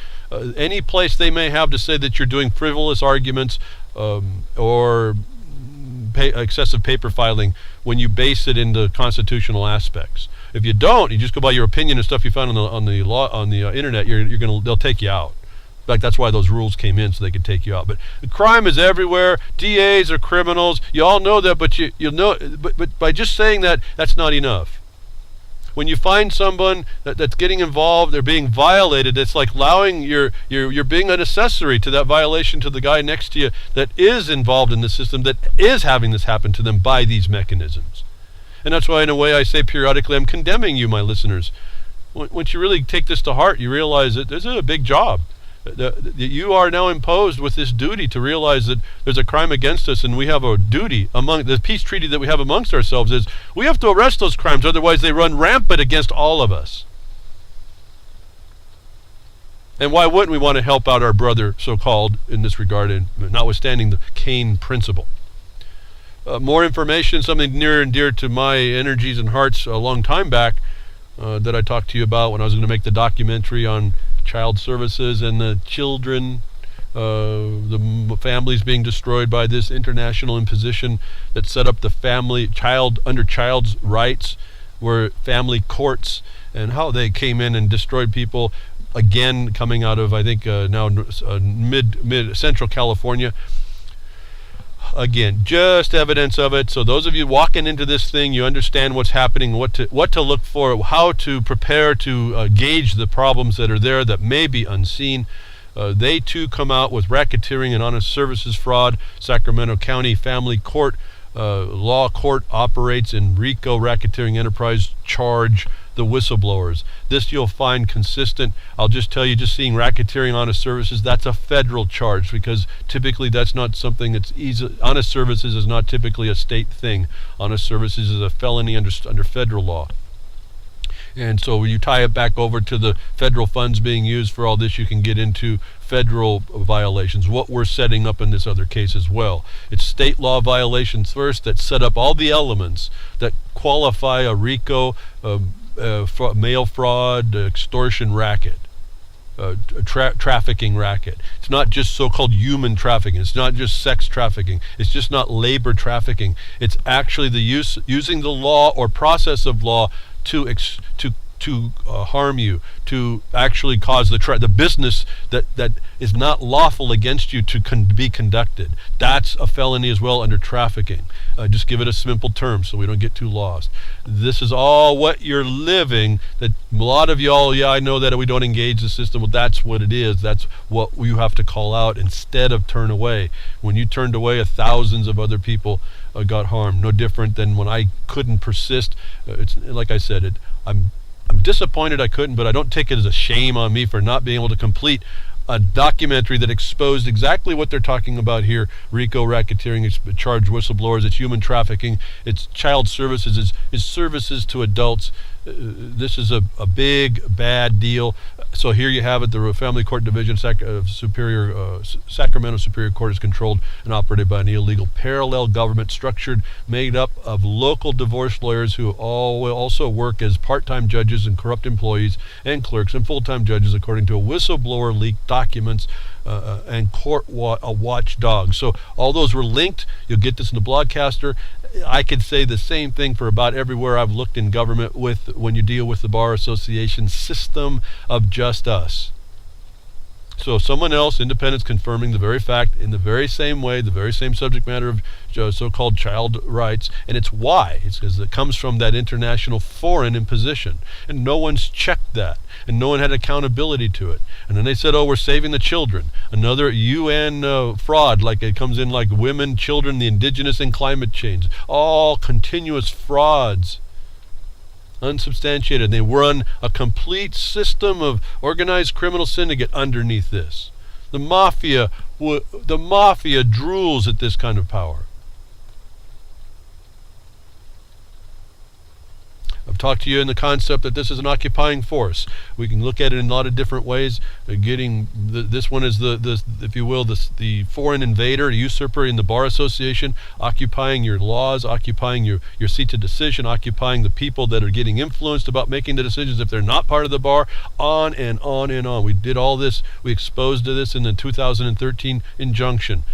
any place they may have to say that you're doing frivolous arguments or excessive paper filing when you base it into constitutional aspects. If you don't, you just go by your opinion and stuff you found on the internet. They'll take you out. In fact, that's why those rules came in, so they could take you out. But the crime is everywhere. DAs are criminals. You all know that, but you'll know. But by just saying that, that's not enough. When you find someone that's getting involved, they're being violated, it's like allowing you're being an accessory to that violation to the guy next to you that is involved in the system, that is having this happen to them by these mechanisms. And that's why, in a way, I say periodically, I'm condemning you, my listeners. Once you really take this to heart, you realize that there's a big job. That you are now imposed with this duty to realize that there's a crime against us, and we have a duty among the peace treaty that we have amongst ourselves is we have to arrest those crimes, otherwise they run rampant against all of us. And why wouldn't we want to help out our brother, so-called, in this regard, and notwithstanding the Cain principle? More information, something near and dear to my energies and hearts a long time back that I talked to you about when I was going to make the documentary on child services and the children, the families being destroyed by this international imposition that set up the under child's rights, were family courts, and how they came in and destroyed people, again coming out of, I think, now mid central California. Again, just evidence of it. So those of you walking into this thing, you understand what's happening, what to look for, how to prepare to gauge the problems that are there that may be unseen. They too come out with racketeering and honest services fraud. Sacramento County Family Court Law Court operates in RICO racketeering enterprise charge the whistleblowers. This you'll find consistent. I'll just tell you, just seeing racketeering honest services, that's a federal charge, because typically that's not something that's easy. Honest services is not typically a state thing. Honest services is a felony under federal law. And so when you tie it back over to the federal funds being used for all this, you can get into federal violations, what we're setting up in this other case as well. It's state law violations first that set up all the elements that qualify a RICO, mail fraud, extortion racket, trafficking racket. It's not just so-called human trafficking. It's not just sex trafficking. It's just not labor trafficking. It's actually the using the law or process of law to harm you, to actually cause the business that is not lawful against you to be conducted. That's a felony as well under trafficking. Just give it a simple term so we don't get too lost. This is all what you're living. That a lot of y'all, I know that we don't engage the system. Well, that's what it is. That's what you have to call out instead of turn away. When you turned away, thousands of other people got harmed. No different than when I couldn't persist. It's like I said, I'm disappointed I couldn't, but I don't take it as a shame on me for not being able to complete a documentary that exposed exactly what they're talking about here. RICO racketeering, it's charged whistleblowers, it's human trafficking, it's child services, it's services to adults. This is a big, bad deal. So here you have it. The Family Court Division Sacramento Superior Court is controlled and operated by an illegal parallel government structured, made up of local divorce lawyers who all will also work as part-time judges and corrupt employees and clerks and full-time judges, according to a whistleblower leaked documents and court watchdog. So all those were linked. You'll get this in the Blogcaster. I could say the same thing for about everywhere I've looked in government when you deal with the Bar Association system of just us. So someone else, independents, confirming the very fact in the very same way, the very same subject matter of so-called child rights, and it's why. It's because it comes from that international foreign imposition, and no one's checked that, and no one had accountability to it. And then they said, oh, we're saving the children. Another UN fraud, like it comes in like women, children, the indigenous, and climate change. All continuous frauds. Unsubstantiated. They run a complete system of organized criminal syndicate underneath this. The mafia drools at this kind of power. I've talked to you in the concept that this is an occupying force. We can look at it in a lot of different ways. This one is if you will, the foreign invader, usurper in the Bar Association, occupying your laws, occupying your seat of decision, occupying the people that are getting influenced about making the decisions if they're not part of the bar, on and on and on. We did all this. We exposed to this in the 2013 injunction.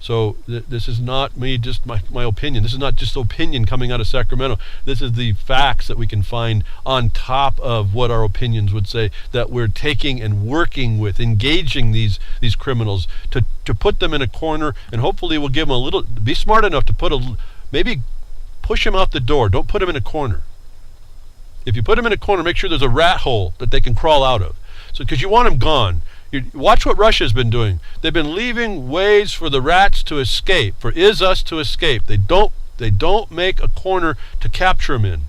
So this is not me, just my opinion. This is not just opinion coming out of Sacramento. This is the facts that we can find on top of what our opinions would say, that we're taking and working with, engaging these criminals to put them in a corner, and hopefully we'll give them a little, be smart enough to maybe push them out the door. Don't put them in a corner. If you put them in a corner, make sure there's a rat hole that they can crawl out of. So, because you want them gone. Watch what Russia's been doing. They've been leaving ways for the rats to escape, for us to escape. They don't make a corner to capture them in.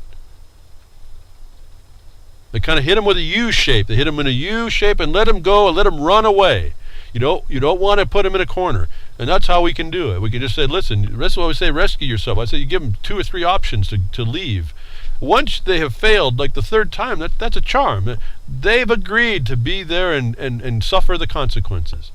They kind of hit them with a U shape. They hit them in a U shape and let them go and let them run away. You don't want to put them in a corner. And that's how we can do it. We can just say, listen, that's why we say rescue yourself. I say you give them 2 or 3 options to leave. Once they have failed, like the third time, that's a charm. They've agreed to be there and suffer the consequences.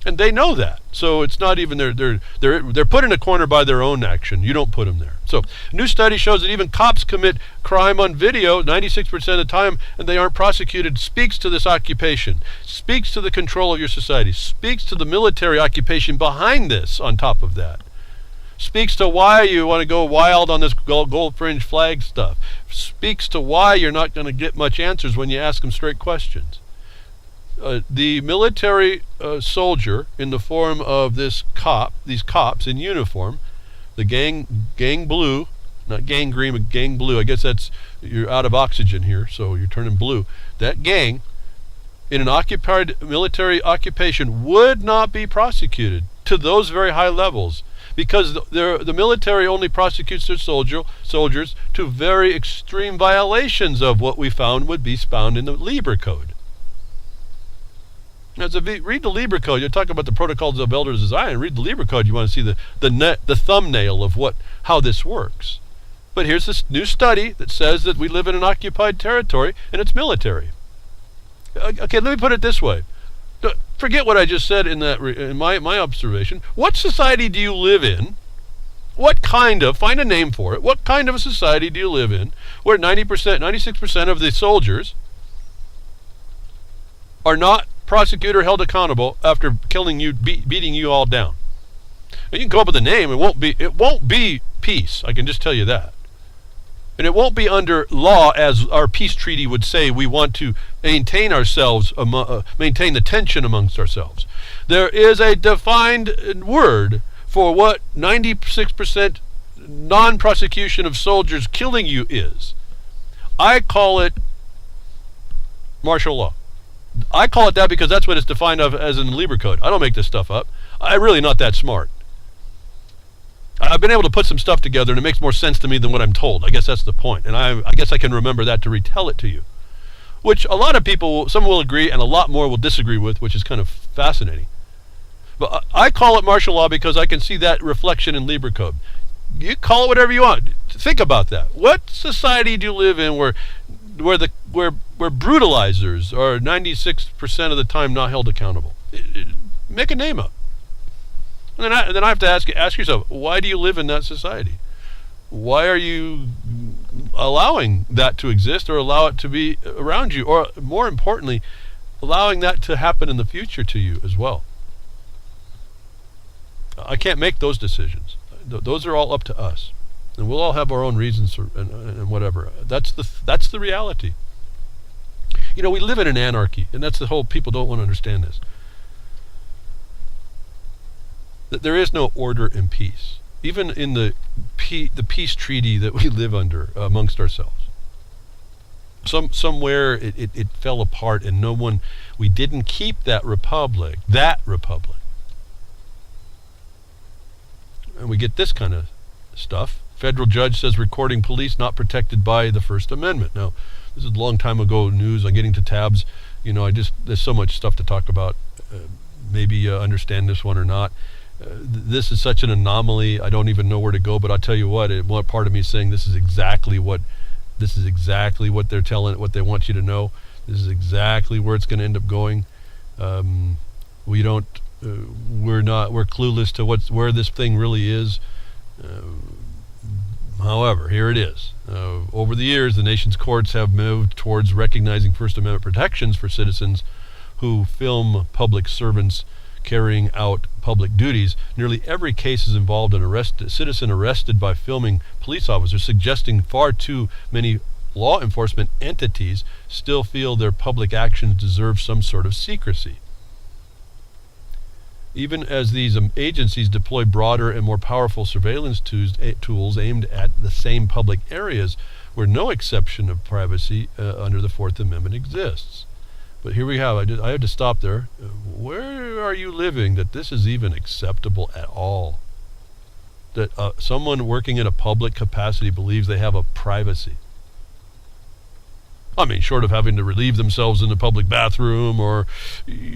And they know that. So it's not even they're put in a corner by their own action. You don't put them there. So a new study shows that even cops commit crime on video 96% of the time, and they aren't prosecuted. Speaks to this occupation. Speaks to the control of your society. Speaks to the military occupation behind this on top of that. Speaks to why you want to go wild on this gold fringe flag stuff. Speaks to why you're not going to get much answers when you ask them straight questions. The military soldier in the form of these cops in uniform, the gang blue, not gang green, but gang blue. I guess you're out of oxygen here, so you're turning blue. That gang in an occupied military occupation would not be prosecuted to those very high levels, because the military only prosecutes their soldiers to very extreme violations of what we found would be found in the Lieber Code. Now, read the Lieber Code. You're talking about the protocols of elder design. Read the Lieber Code. You want to see the thumbnail of how this works. But here's this new study that says that we live in an occupied territory and it's military. Okay, let me put it this way. Forget what I just said in my observation. What society do you live in? Find a name for it. What kind of a society do you live in where 96% of the soldiers are not prosecuted or held accountable after killing you, beating you all down? And you can come up with a name. It won't be peace. I can just tell you that. And it won't be under law, as our peace treaty would say. We want to maintain maintain the tension amongst ourselves. There is a defined word for what 96% non-prosecution of soldiers killing you is. I call it martial law. I call it that because that's what it's defined as in the Lieber Code. I don't make this stuff up. I'm really not that smart. I've been able to put some stuff together, and it makes more sense to me than what I'm told. I guess that's the point. And I guess I can remember that to retell it to you. Which a lot of people, some will agree, and a lot more will disagree with, which is kind of fascinating. But I call it martial law because I can see that reflection in Lieber Code. You call it whatever you want. Think about that. What society do you live in where brutalizers are 96% of the time not held accountable? Make a name up. And then I have to ask yourself, why do you live in that society? Why are you allowing that to exist, or allow it to be around you, or more importantly, allowing that to happen in the future to you as well? I can't make those decisions. Those are all up to us, and we'll all have our own reasons and whatever. That's the reality. We live in an anarchy, and that's the whole. People don't want to understand this. That there is no order and peace, even in the peace treaty that we live under amongst ourselves. Somewhere it fell apart, and we didn't keep that republic. And we get this kind of stuff. Federal judge says recording police not protected by the First Amendment. Now, this is a long time ago news. I'm getting to tabs. There's so much stuff to talk about. Maybe you understand this one or not. This is such an anomaly. I don't even know where to go. But I'll tell you what. One part of me is saying this is exactly what they're telling. What they want you to know. This is exactly where it's going to end up going. We're clueless to where this thing really is. However, here it is. Over the years, the nation's courts have moved towards recognizing First Amendment protections for citizens who film public servants carrying out public duties. Nearly every case is involved a citizen arrested by filming police officers, suggesting far too many law enforcement entities still feel their public actions deserve some sort of secrecy. Even as these agencies deploy broader and more powerful surveillance tools aimed at the same public areas where no exception of privacy under the Fourth Amendment exists. But here we have, I had to stop there. Where are you living that this is even acceptable at all? That someone working in a public capacity believes they have a privacy. I mean, short of having to relieve themselves in the public bathroom or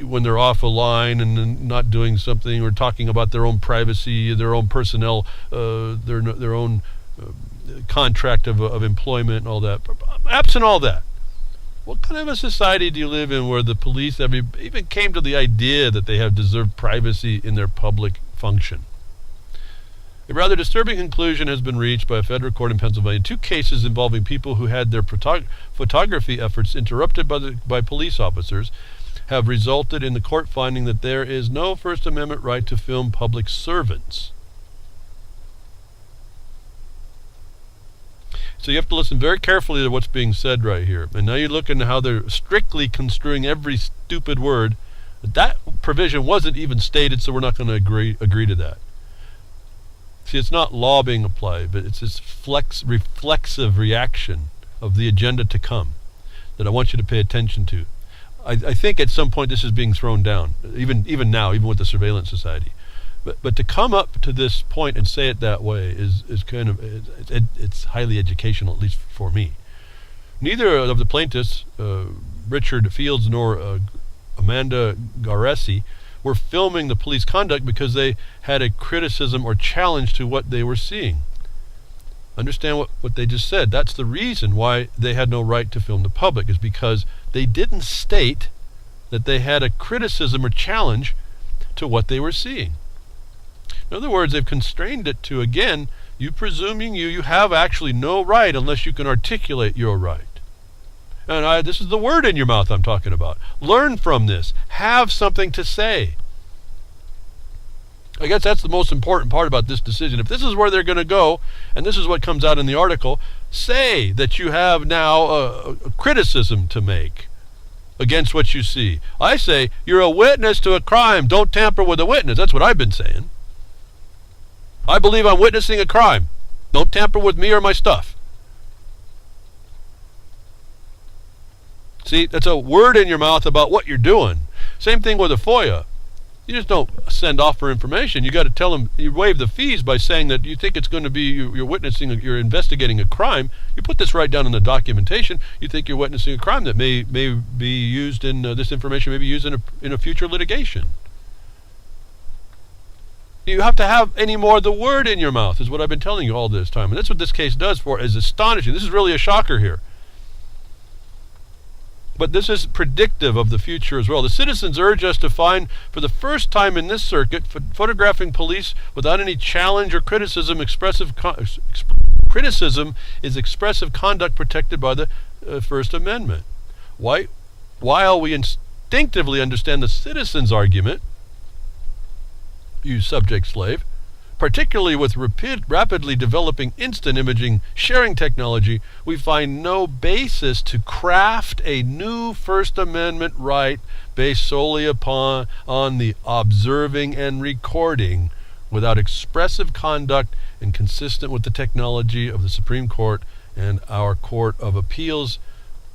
when they're off a line and not doing something or talking about their own privacy, their own personnel, their own contract of employment and all that. Absent all that, what kind of a society do you live in where the police even came to the idea that they have deserved privacy in their public function? A rather disturbing conclusion has been reached by a federal court in Pennsylvania. 2 cases involving people who had their photography efforts interrupted by police officers have resulted in the court finding that there is no First Amendment right to film public servants. So you have to listen very carefully to what's being said right here. And now you look into how they're strictly construing every stupid word. That provision wasn't even stated, so we're not going to agree to that. See, it's not law being applied, but it's this reflexive reaction of the agenda to come that I want you to pay attention to. I think at some point this is being thrown down, even now, even with the surveillance society. But to come up to this point and say it that way is kind of, it's highly educational, at least for me. Neither of the plaintiffs, Richard Fields nor Amanda Garesi, were filming the police conduct because they had a criticism or challenge to what they were seeing. Understand what they just said. That's the reason why they had no right to film the public, is because they didn't state that they had a criticism or challenge to what they were seeing. In other words, they've constrained it to, again, you presuming you have actually no right unless you can articulate your right. And this is the word in your mouth I'm talking about. Learn from this. Have something to say. I guess that's the most important part about this decision. If this is where they're going to go, and this is what comes out in the article, say that you have now a criticism to make against what you see. I say, you're a witness to a crime. Don't tamper with a witness. That's what I've been saying. I believe I'm witnessing a crime. Don't tamper with me or my stuff. See, that's a word in your mouth about what you're doing. Same thing with a FOIA. You just don't send off for information. You got to tell them, you waive the fees by saying that you think it's going to be, you're witnessing, you're investigating a crime. You put this right down in the documentation. You think you're witnessing a crime that may be used in, this information may be used in a future litigation. You have to have any more the word in your mouth, is what I've been telling you all this time. And that's what this case does for, is astonishing. This is really a shocker here. But this is predictive of the future as well. The citizens urge us to find, for the first time in this circuit, photographing police without any challenge or criticism. Criticism is expressive conduct protected by the First Amendment. While we instinctively understand the citizens' argument, you subject slave, particularly with rapidly developing instant imaging sharing technology, we find no basis to craft a new First Amendment right based solely on the observing and recording without expressive conduct and consistent with the technology of the Supreme Court and our Court of Appeals,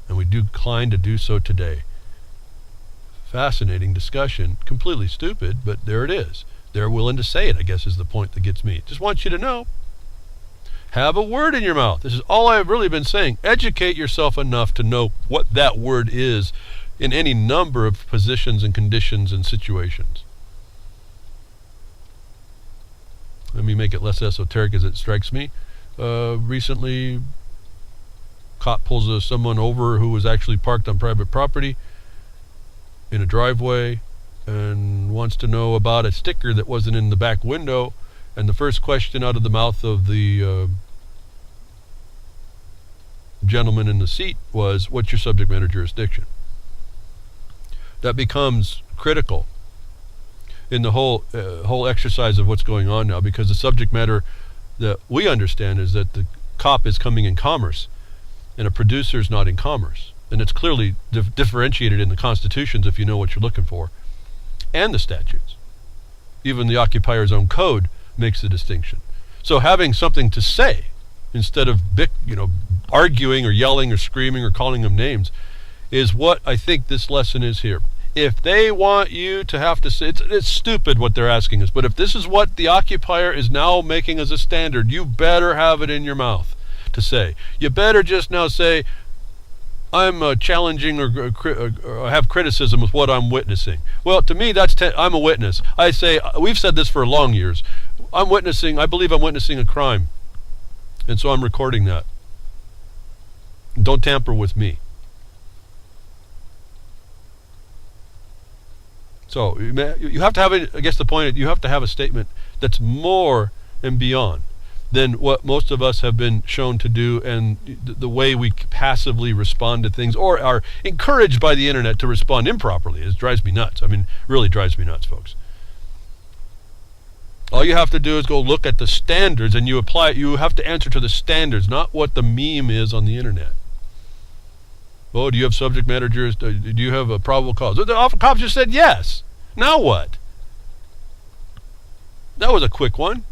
and we decline to do so today. Fascinating discussion, completely stupid, but there it is. They're willing to say it, I guess, is the point that gets me. Just want you to know. Have a word in your mouth. This is all I've really been saying. Educate yourself enough to know what that word is in any number of positions and conditions and situations. Let me make it less esoteric as it strikes me. Recently, cop pulls someone over who was actually parked on private property in a driveway, and wants to know about a sticker that wasn't in the back window. And the first question out of the mouth of the gentleman in the seat was, what's your subject matter jurisdiction? That becomes critical. in the whole exercise of what's going on now, because the subject matter that we understand is that the cop is coming in commerce and a producer is not in commerce. And it's clearly differentiated in the constitutions if you know what you're looking for, and the statutes. Even the occupier's own code makes the distinction. So having something to say instead of arguing or yelling or screaming or calling them names is what I think this lesson is here. If they want you to have to say, it's stupid what they're asking us, but if this is what the occupier is now making as a standard, you better have it in your mouth to say. You better just now say, I'm challenging or have criticism with what I'm witnessing. Well, to me, I'm a witness. I say, we've said this for long years. I believe I'm witnessing a crime. And so I'm recording that. Don't tamper with me. So you have to have I guess the point is you have to have a statement that's more and beyond than what most of us have been shown to do, and the way we passively respond to things or are encouraged by the internet to respond improperly. It drives me nuts. I mean, really drives me nuts, folks. All you have to do is go look at the standards and you apply it. You have to answer to the standards, not what the meme is on the internet. Oh, do you have subject matter jurisdiction? Do you have a probable cause? The cops just said yes. Now what? That was a quick one.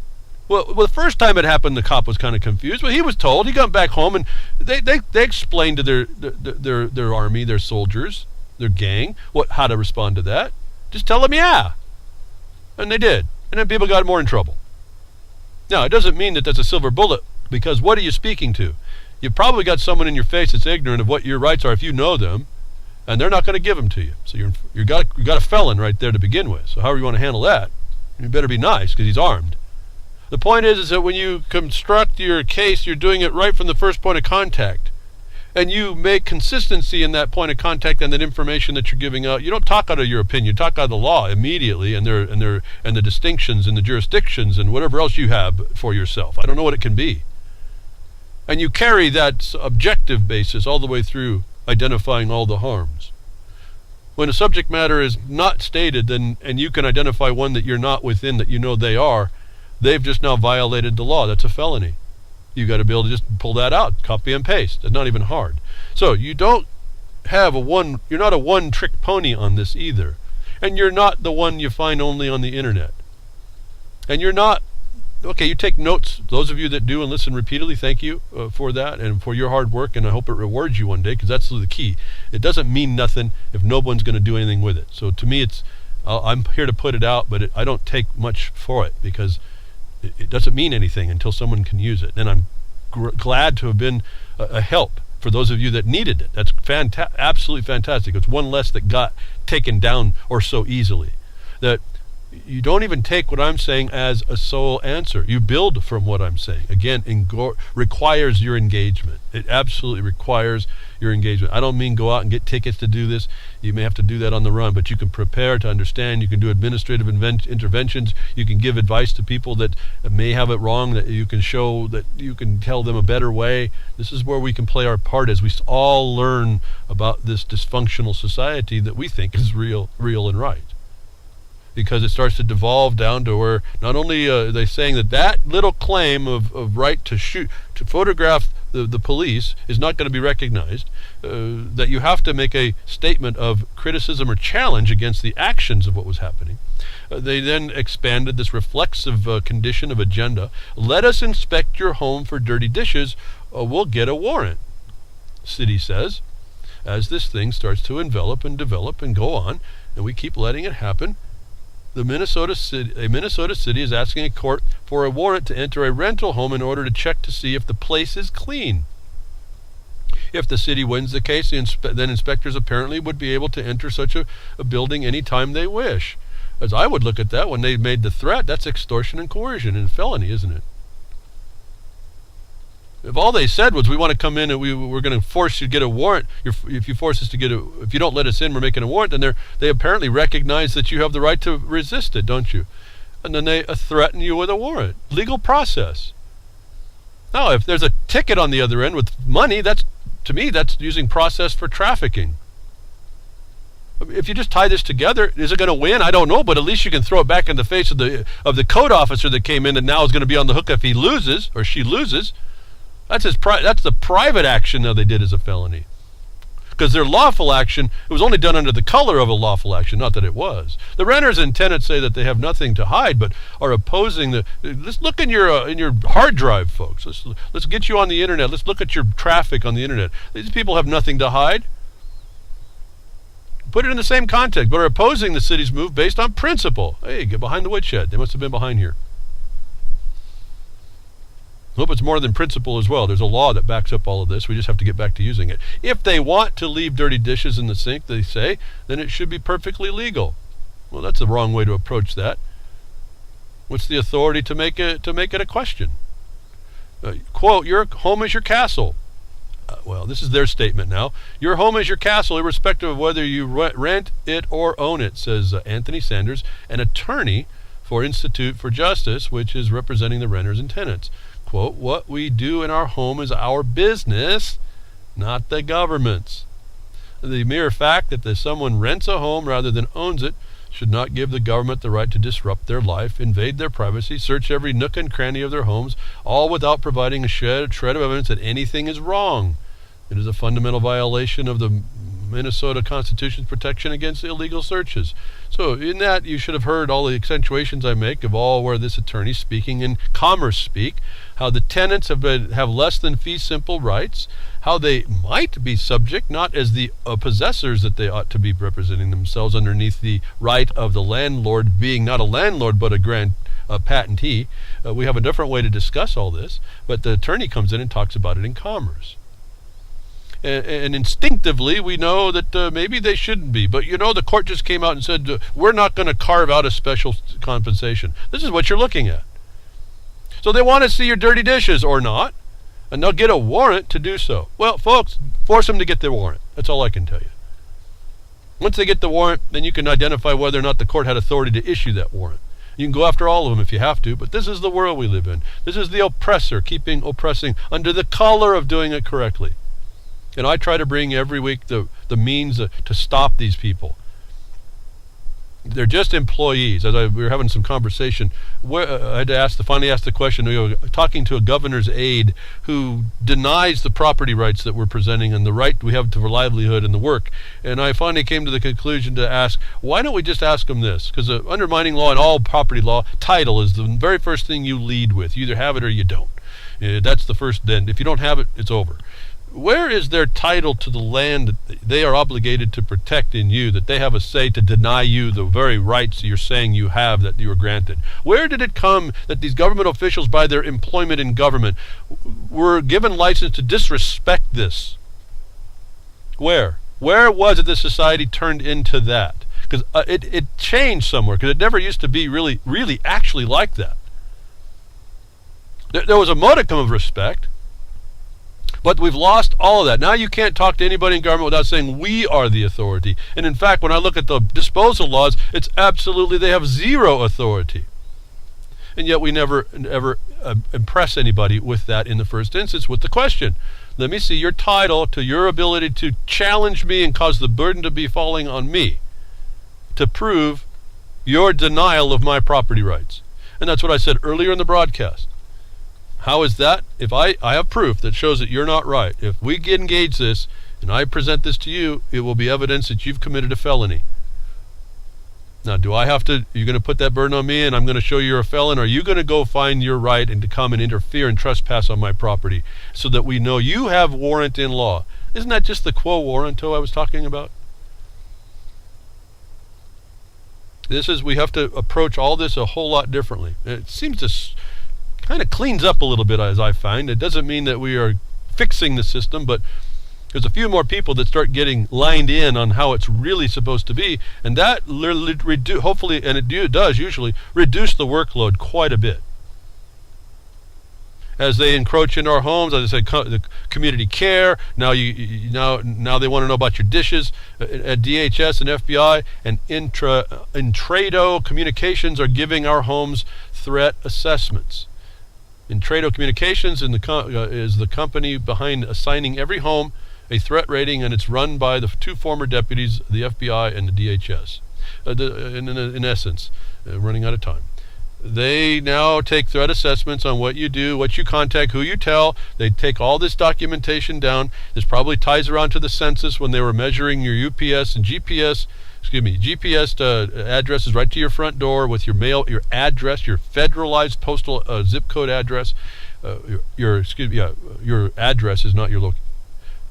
Well, the first time it happened, the cop was kind of confused. Well, he was told. He got back home, and they explained to their army, their soldiers, their gang, how to respond to that. Just tell them yeah, and they did. And then people got more in trouble. Now, it doesn't mean that that's a silver bullet, because what are you speaking to? You've probably got someone in your face that's ignorant of what your rights are if you know them, and they're not going to give them to you. So you got a felon right there to begin with. So however you want to handle that, you better be nice because he's armed. The point is that when you construct your case, you're doing it right from the first point of contact. And you make consistency in that point of contact and that information that you're giving out. You don't talk out of your opinion. You talk out of the law immediately and the distinctions and the jurisdictions and whatever else you have for yourself. I don't know what it can be. And you carry that objective basis all the way through identifying all the harms. When a subject matter is not stated, and you can identify one that you're not within that you know they are, they've just now violated the law. That's a felony. You got to be able to just pull that out, copy and paste. It's not even hard. So you don't have you're not a one-trick pony on this either. And you're not the one you find only on the internet. And you're not, you take notes. Those of you that do and listen repeatedly, thank you for that and for your hard work, and I hope it rewards you one day, because that's the key. It doesn't mean nothing if no one's going to do anything with it. So to me, I'm here to put it out, but I don't take much for it, because it doesn't mean anything until someone can use it. And I'm glad to have been a help for those of you that needed it. That's absolutely fantastic. It's one less that got taken down or so easily. That you don't even take what I'm saying as a sole answer. You build from what I'm saying. Again, requires your engagement. It absolutely requires your engagement. I don't mean go out and get tickets to do this. You may have to do that on the run, but you can prepare to understand. You can do administrative interventions. You can give advice to people that may have it wrong, that you can show, that you can tell them a better way. This is where we can play our part as we all learn about this dysfunctional society that we think is real and right. Because it starts to devolve down to where not only are they saying that little claim of right to photograph the police is not going to be recognized, that you have to make a statement of criticism or challenge against the actions of what was happening. They then expanded this reflexive condition of agenda. Let us inspect your home for dirty dishes, or we'll get a warrant, city says, as this thing starts to envelop and develop and go on, and we keep letting it happen. A Minnesota city is asking a court for a warrant to enter a rental home in order to check to see if the place is clean. If the city wins the case, then inspectors apparently would be able to enter such a building anytime they wish. As I would look at that, when they made the threat, that's extortion and coercion and felony, isn't it? If all they said was, we want to come in and we're going to force you to get a warrant, if you force us to if you don't let us in, we're making a warrant, then they apparently recognize that you have the right to resist it, don't you? And then they threaten you with a warrant. Legal process. Now, if there's a ticket on the other end with money, to me, that's using process for trafficking. If you just tie this together, is it going to win? I don't know, but at least you can throw it back in the face of the code officer that came in and now is going to be on the hook if he loses or she loses. That's the private action that they did as a felony. Because their lawful action, it was only done under the color of a lawful action, not that it was. The renters and tenants say that they have nothing to hide, but are opposing the. Let's look in your hard drive, folks. Let's get you on the internet. Let's look at your traffic on the internet. These people have nothing to hide. Put it in the same context, but are opposing the city's move based on principle. Hey, get behind the woodshed. They must have been behind here. I hope it's more than principle as well. There's a law that backs up all of this. We just have to get back to using it. If they want to leave dirty dishes in the sink, they say, then it should be perfectly legal. Well, that's the wrong way to approach that. What's the authority to make it a question? Quote, your home is your castle. Well, this is their statement now. Your home is your castle, irrespective of whether you rent it or own it, says Anthony Sanders, an attorney for Institute for Justice, which is representing the renters and tenants. Quote, what we do in our home is our business, not the government's. The mere fact that someone rents a home rather than owns it should not give the government the right to disrupt their life, invade their privacy, search every nook and cranny of their homes, all without providing a shred of evidence that anything is wrong. It is a fundamental violation of the Minnesota Constitution's protection against illegal searches. So in that, you should have heard all the accentuations I make of all where this attorney speaking in commerce speak, how the tenants have less than fee simple rights, how they might be subject, not as the possessors that they ought to be representing themselves underneath the right of the landlord being not a landlord but a grand patentee. We have a different way to discuss all this, but the attorney comes in and talks about it in commerce. And instinctively, we know that maybe they shouldn't be. But, the court just came out and said, we're not going to carve out a special compensation. This is what you're looking at. So they want to see your dirty dishes or not, and they'll get a warrant to do so. Well, folks, force them to get their warrant. That's all I can tell you. Once they get the warrant, then you can identify whether or not the court had authority to issue that warrant. You can go after all of them if you have to, but this is the world we live in. This is the oppressor keeping oppressing under the color of doing it correctly. And I try to bring every week the means to stop these people. They're just employees. As we were having some conversation, I had to finally ask the question. We were talking to a governor's aide who denies the property rights that we're presenting and the right we have to livelihood and the work. And I finally came to the conclusion to ask, why don't we just ask them this? Because undermining law and all property law, title is the very first thing you lead with. You either have it or you don't. That's the first. Then if you don't have it, it's over. Where is their title to the land that they are obligated to protect in you, that they have a say to deny you the very rights you're saying you have that you were granted? Where did it come that these government officials, by their employment in government, were given license to disrespect this? Where? Where was it that society turned into that? Because it changed somewhere, because it never used to be really actually like that. There was a modicum of respect. But we've lost all of that. Now you can't talk to anybody in government without saying we are the authority. And in fact, when I look at the disposal laws, it's absolutely, they have zero authority. And yet we never impress anybody with that in the first instance with the question. Let me see your title to your ability to challenge me and cause the burden to be falling on me to prove your denial of my property rights. And that's what I said earlier in the broadcast. How is that? If I have proof that shows that you're not right, if we engage this and I present this to you, it will be evidence that you've committed a felony. Now, do I have to, you're going to put that burden on me and I'm going to show you're a felon, or are you going to go find your right and to come and interfere and trespass on my property so that we know you have warrant in law? Isn't that just the quo warranto I was talking about? We have to approach all this a whole lot differently. It seems to kind of cleans up a little bit, as I find. It doesn't mean that we are fixing the system, but there's a few more people that start getting lined in on how it's really supposed to be, and that hopefully, and it does usually, reduce the workload quite a bit. As they encroach into our homes, as I said, the community care, now they want to know about your dishes. At DHS and FBI and Intrado Communications are giving our homes threat assessments. Intrado Communications is the company behind assigning every home a threat rating, and it's run by the two former deputies, the FBI and the DHS. In essence, running out of time. They now take threat assessments on what you do, what you contact, who you tell. They take all this documentation down. This probably ties around to the census when they were measuring your UPS and GPS addresses right to your front door with your mail, your address, your federalized postal zip code address. Your address is not your location.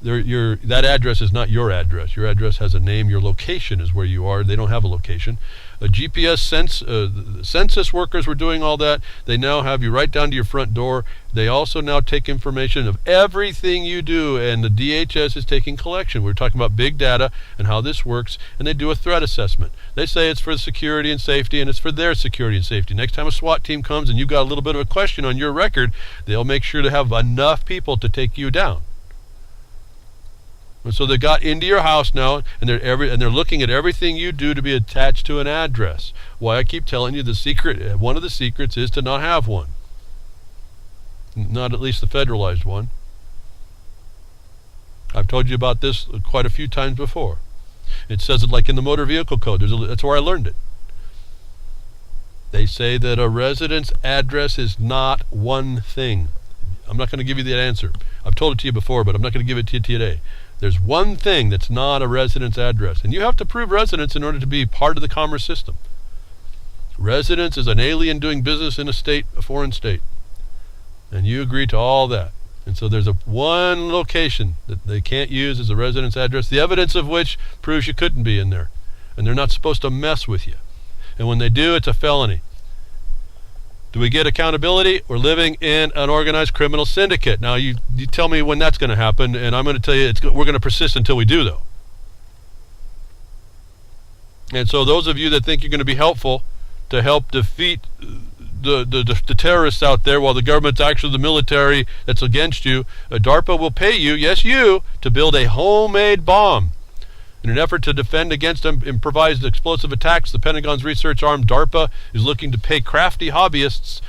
That address is not your address. Your address has a name. Your location is where you are. They don't have a location. Census workers were doing all that. They now have you right down to your front door. They also now take information of everything you do, and the DHS is taking collection. We're talking about big data and how this works, and they do a threat assessment. They say it's for security and safety, and it's for their security and safety. Next time a SWAT team comes and you've got a little bit of a question on your record, they'll make sure to have enough people to take you down. And so they got into your house now, and they're looking at everything you do to be attached to an address. Why I keep telling you one of the secrets is to not have one. Not at least the federalized one. I've told you about this quite a few times before. It says it like in the motor vehicle code. That's where I learned it. They say that a resident's address is not one thing. I'm not going to give you the answer. I've told it to you before, but I'm not going to give it to you today. There's one thing that's not a resident's address, and you have to prove residence in order to be part of the commerce system. Residence is an alien doing business in a foreign state, and you agree to all that. And so there's one location that they can't use as a residence address, the evidence of which proves you couldn't be in there, and they're not supposed to mess with you. And when they do, it's a felony. Do we get accountability? We're living in an organized criminal syndicate. Now, you tell me when that's going to happen, and I'm going to tell you we're going to persist until we do, though. And so those of you that think you're going to be helpful to help defeat the terrorists out there while the government's actually the military that's against you, DARPA will pay you, yes you, to build a homemade bomb. In an effort to defend against improvised explosive attacks, the Pentagon's research arm, DARPA, is looking to pay crafty hobbyists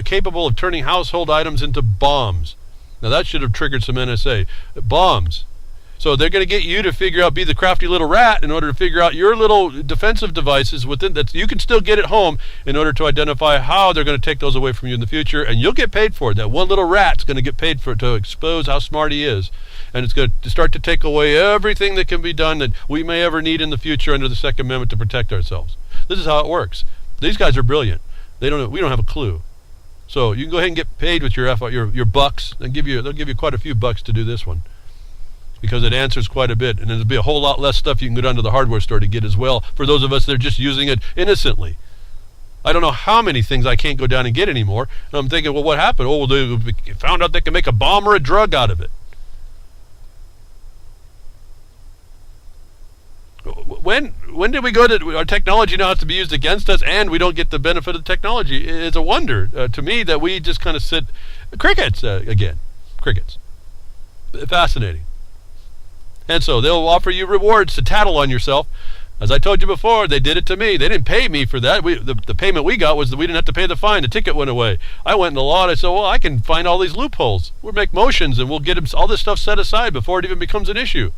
capable of turning household items into bombs. Now that should have triggered some NSA. Bombs. So they're going to get you to be the crafty little rat in order to figure out your little defensive devices within that you can still get at home in order to identify how they're going to take those away from you in the future, and you'll get paid for it. That one little rat's going to get paid for it to expose how smart he is. And it's going to start to take away everything that can be done that we may ever need in the future under the Second Amendment to protect ourselves. This is how it works. These guys are brilliant. We don't have a clue. So you can go ahead and get paid with your bucks. They'll give you quite a few bucks to do this one, because it answers quite a bit, and there'll be a whole lot less stuff you can go down to the hardware store to get as well for those of us that are just using it innocently. I don't know how many things I can't go down and get anymore, and I'm thinking, well, what happened? Oh, well, they found out they can make a bomb or a drug out of it. When did we go to our technology now has to be used against us, and we don't get the benefit of the technology? It's a wonder to me that we just kind of sit crickets again. Crickets. Fascinating. And so they'll offer you rewards to tattle on yourself. As I told you before, they did it to me. They didn't pay me for that. The payment we got was that we didn't have to pay the fine. The ticket went away. I went in the law and I said, well, I can find all these loopholes. We'll make motions and we'll get all this stuff set aside before it even becomes an issue.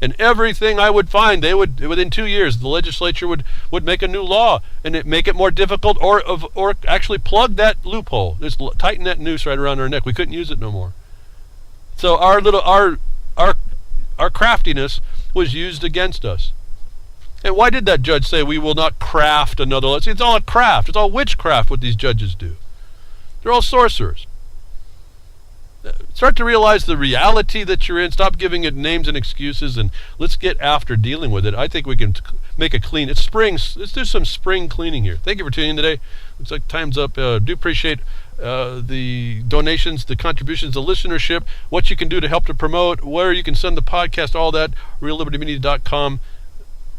And everything I would find, they would, within 2 years, the legislature would make a new law and make it more difficult or actually plug that loophole. Just tighten that noose right around our neck. We couldn't use it no more. So our craftiness was used against us. And why did that judge say we will not craft another law? See, it's all a craft. It's all witchcraft what these judges do. They're all sorcerers. Start to realize the reality that you're in. Stop giving it names and excuses, and let's get after dealing with it. I think we can make a clean. It's spring. Let's do some spring cleaning here. Thank you for tuning in today. Looks like time's up. Do appreciate the donations, the contributions, the listenership, what you can do to help to promote, where you can send the podcast, all that. RealLibertyMedia.com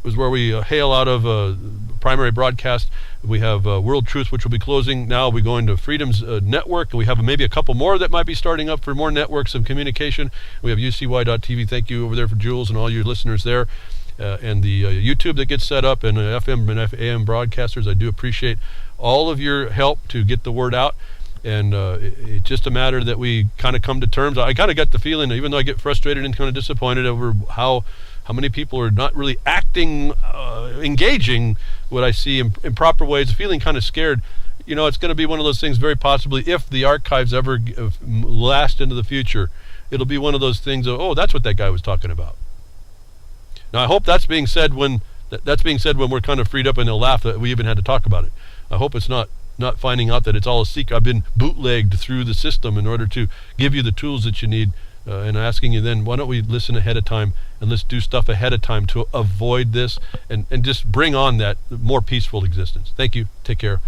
is where we hail out of primary broadcast. We have World Truth, which will be closing. Now we're going to Freedom's network, and we have maybe a couple more that might be starting up for more networks of communication. We have UCY.TV. Thank you over there for Jules and all your listeners there. And the YouTube that gets set up, and FM and AM broadcasters. I do appreciate all of your help to get the word out. And it's just a matter that we kind of come to terms. I kind of got the feeling, even though I get frustrated and kind of disappointed over how many people are not really acting, engaging what I see in proper ways, feeling kind of scared. It's going to be one of those things, very possibly, if the archives ever last into the future, it'll be one of those things of, oh, that's what that guy was talking about. Now, I hope that's being said when we're kind of freed up and they'll laugh that we even had to talk about it. I hope it's not finding out that it's all a secret. I've been bootlegged through the system in order to give you the tools that you need, and asking you then, why don't we listen ahead of time and let's do stuff ahead of time to avoid this and just bring on that more peaceful existence. Thank you. Take care.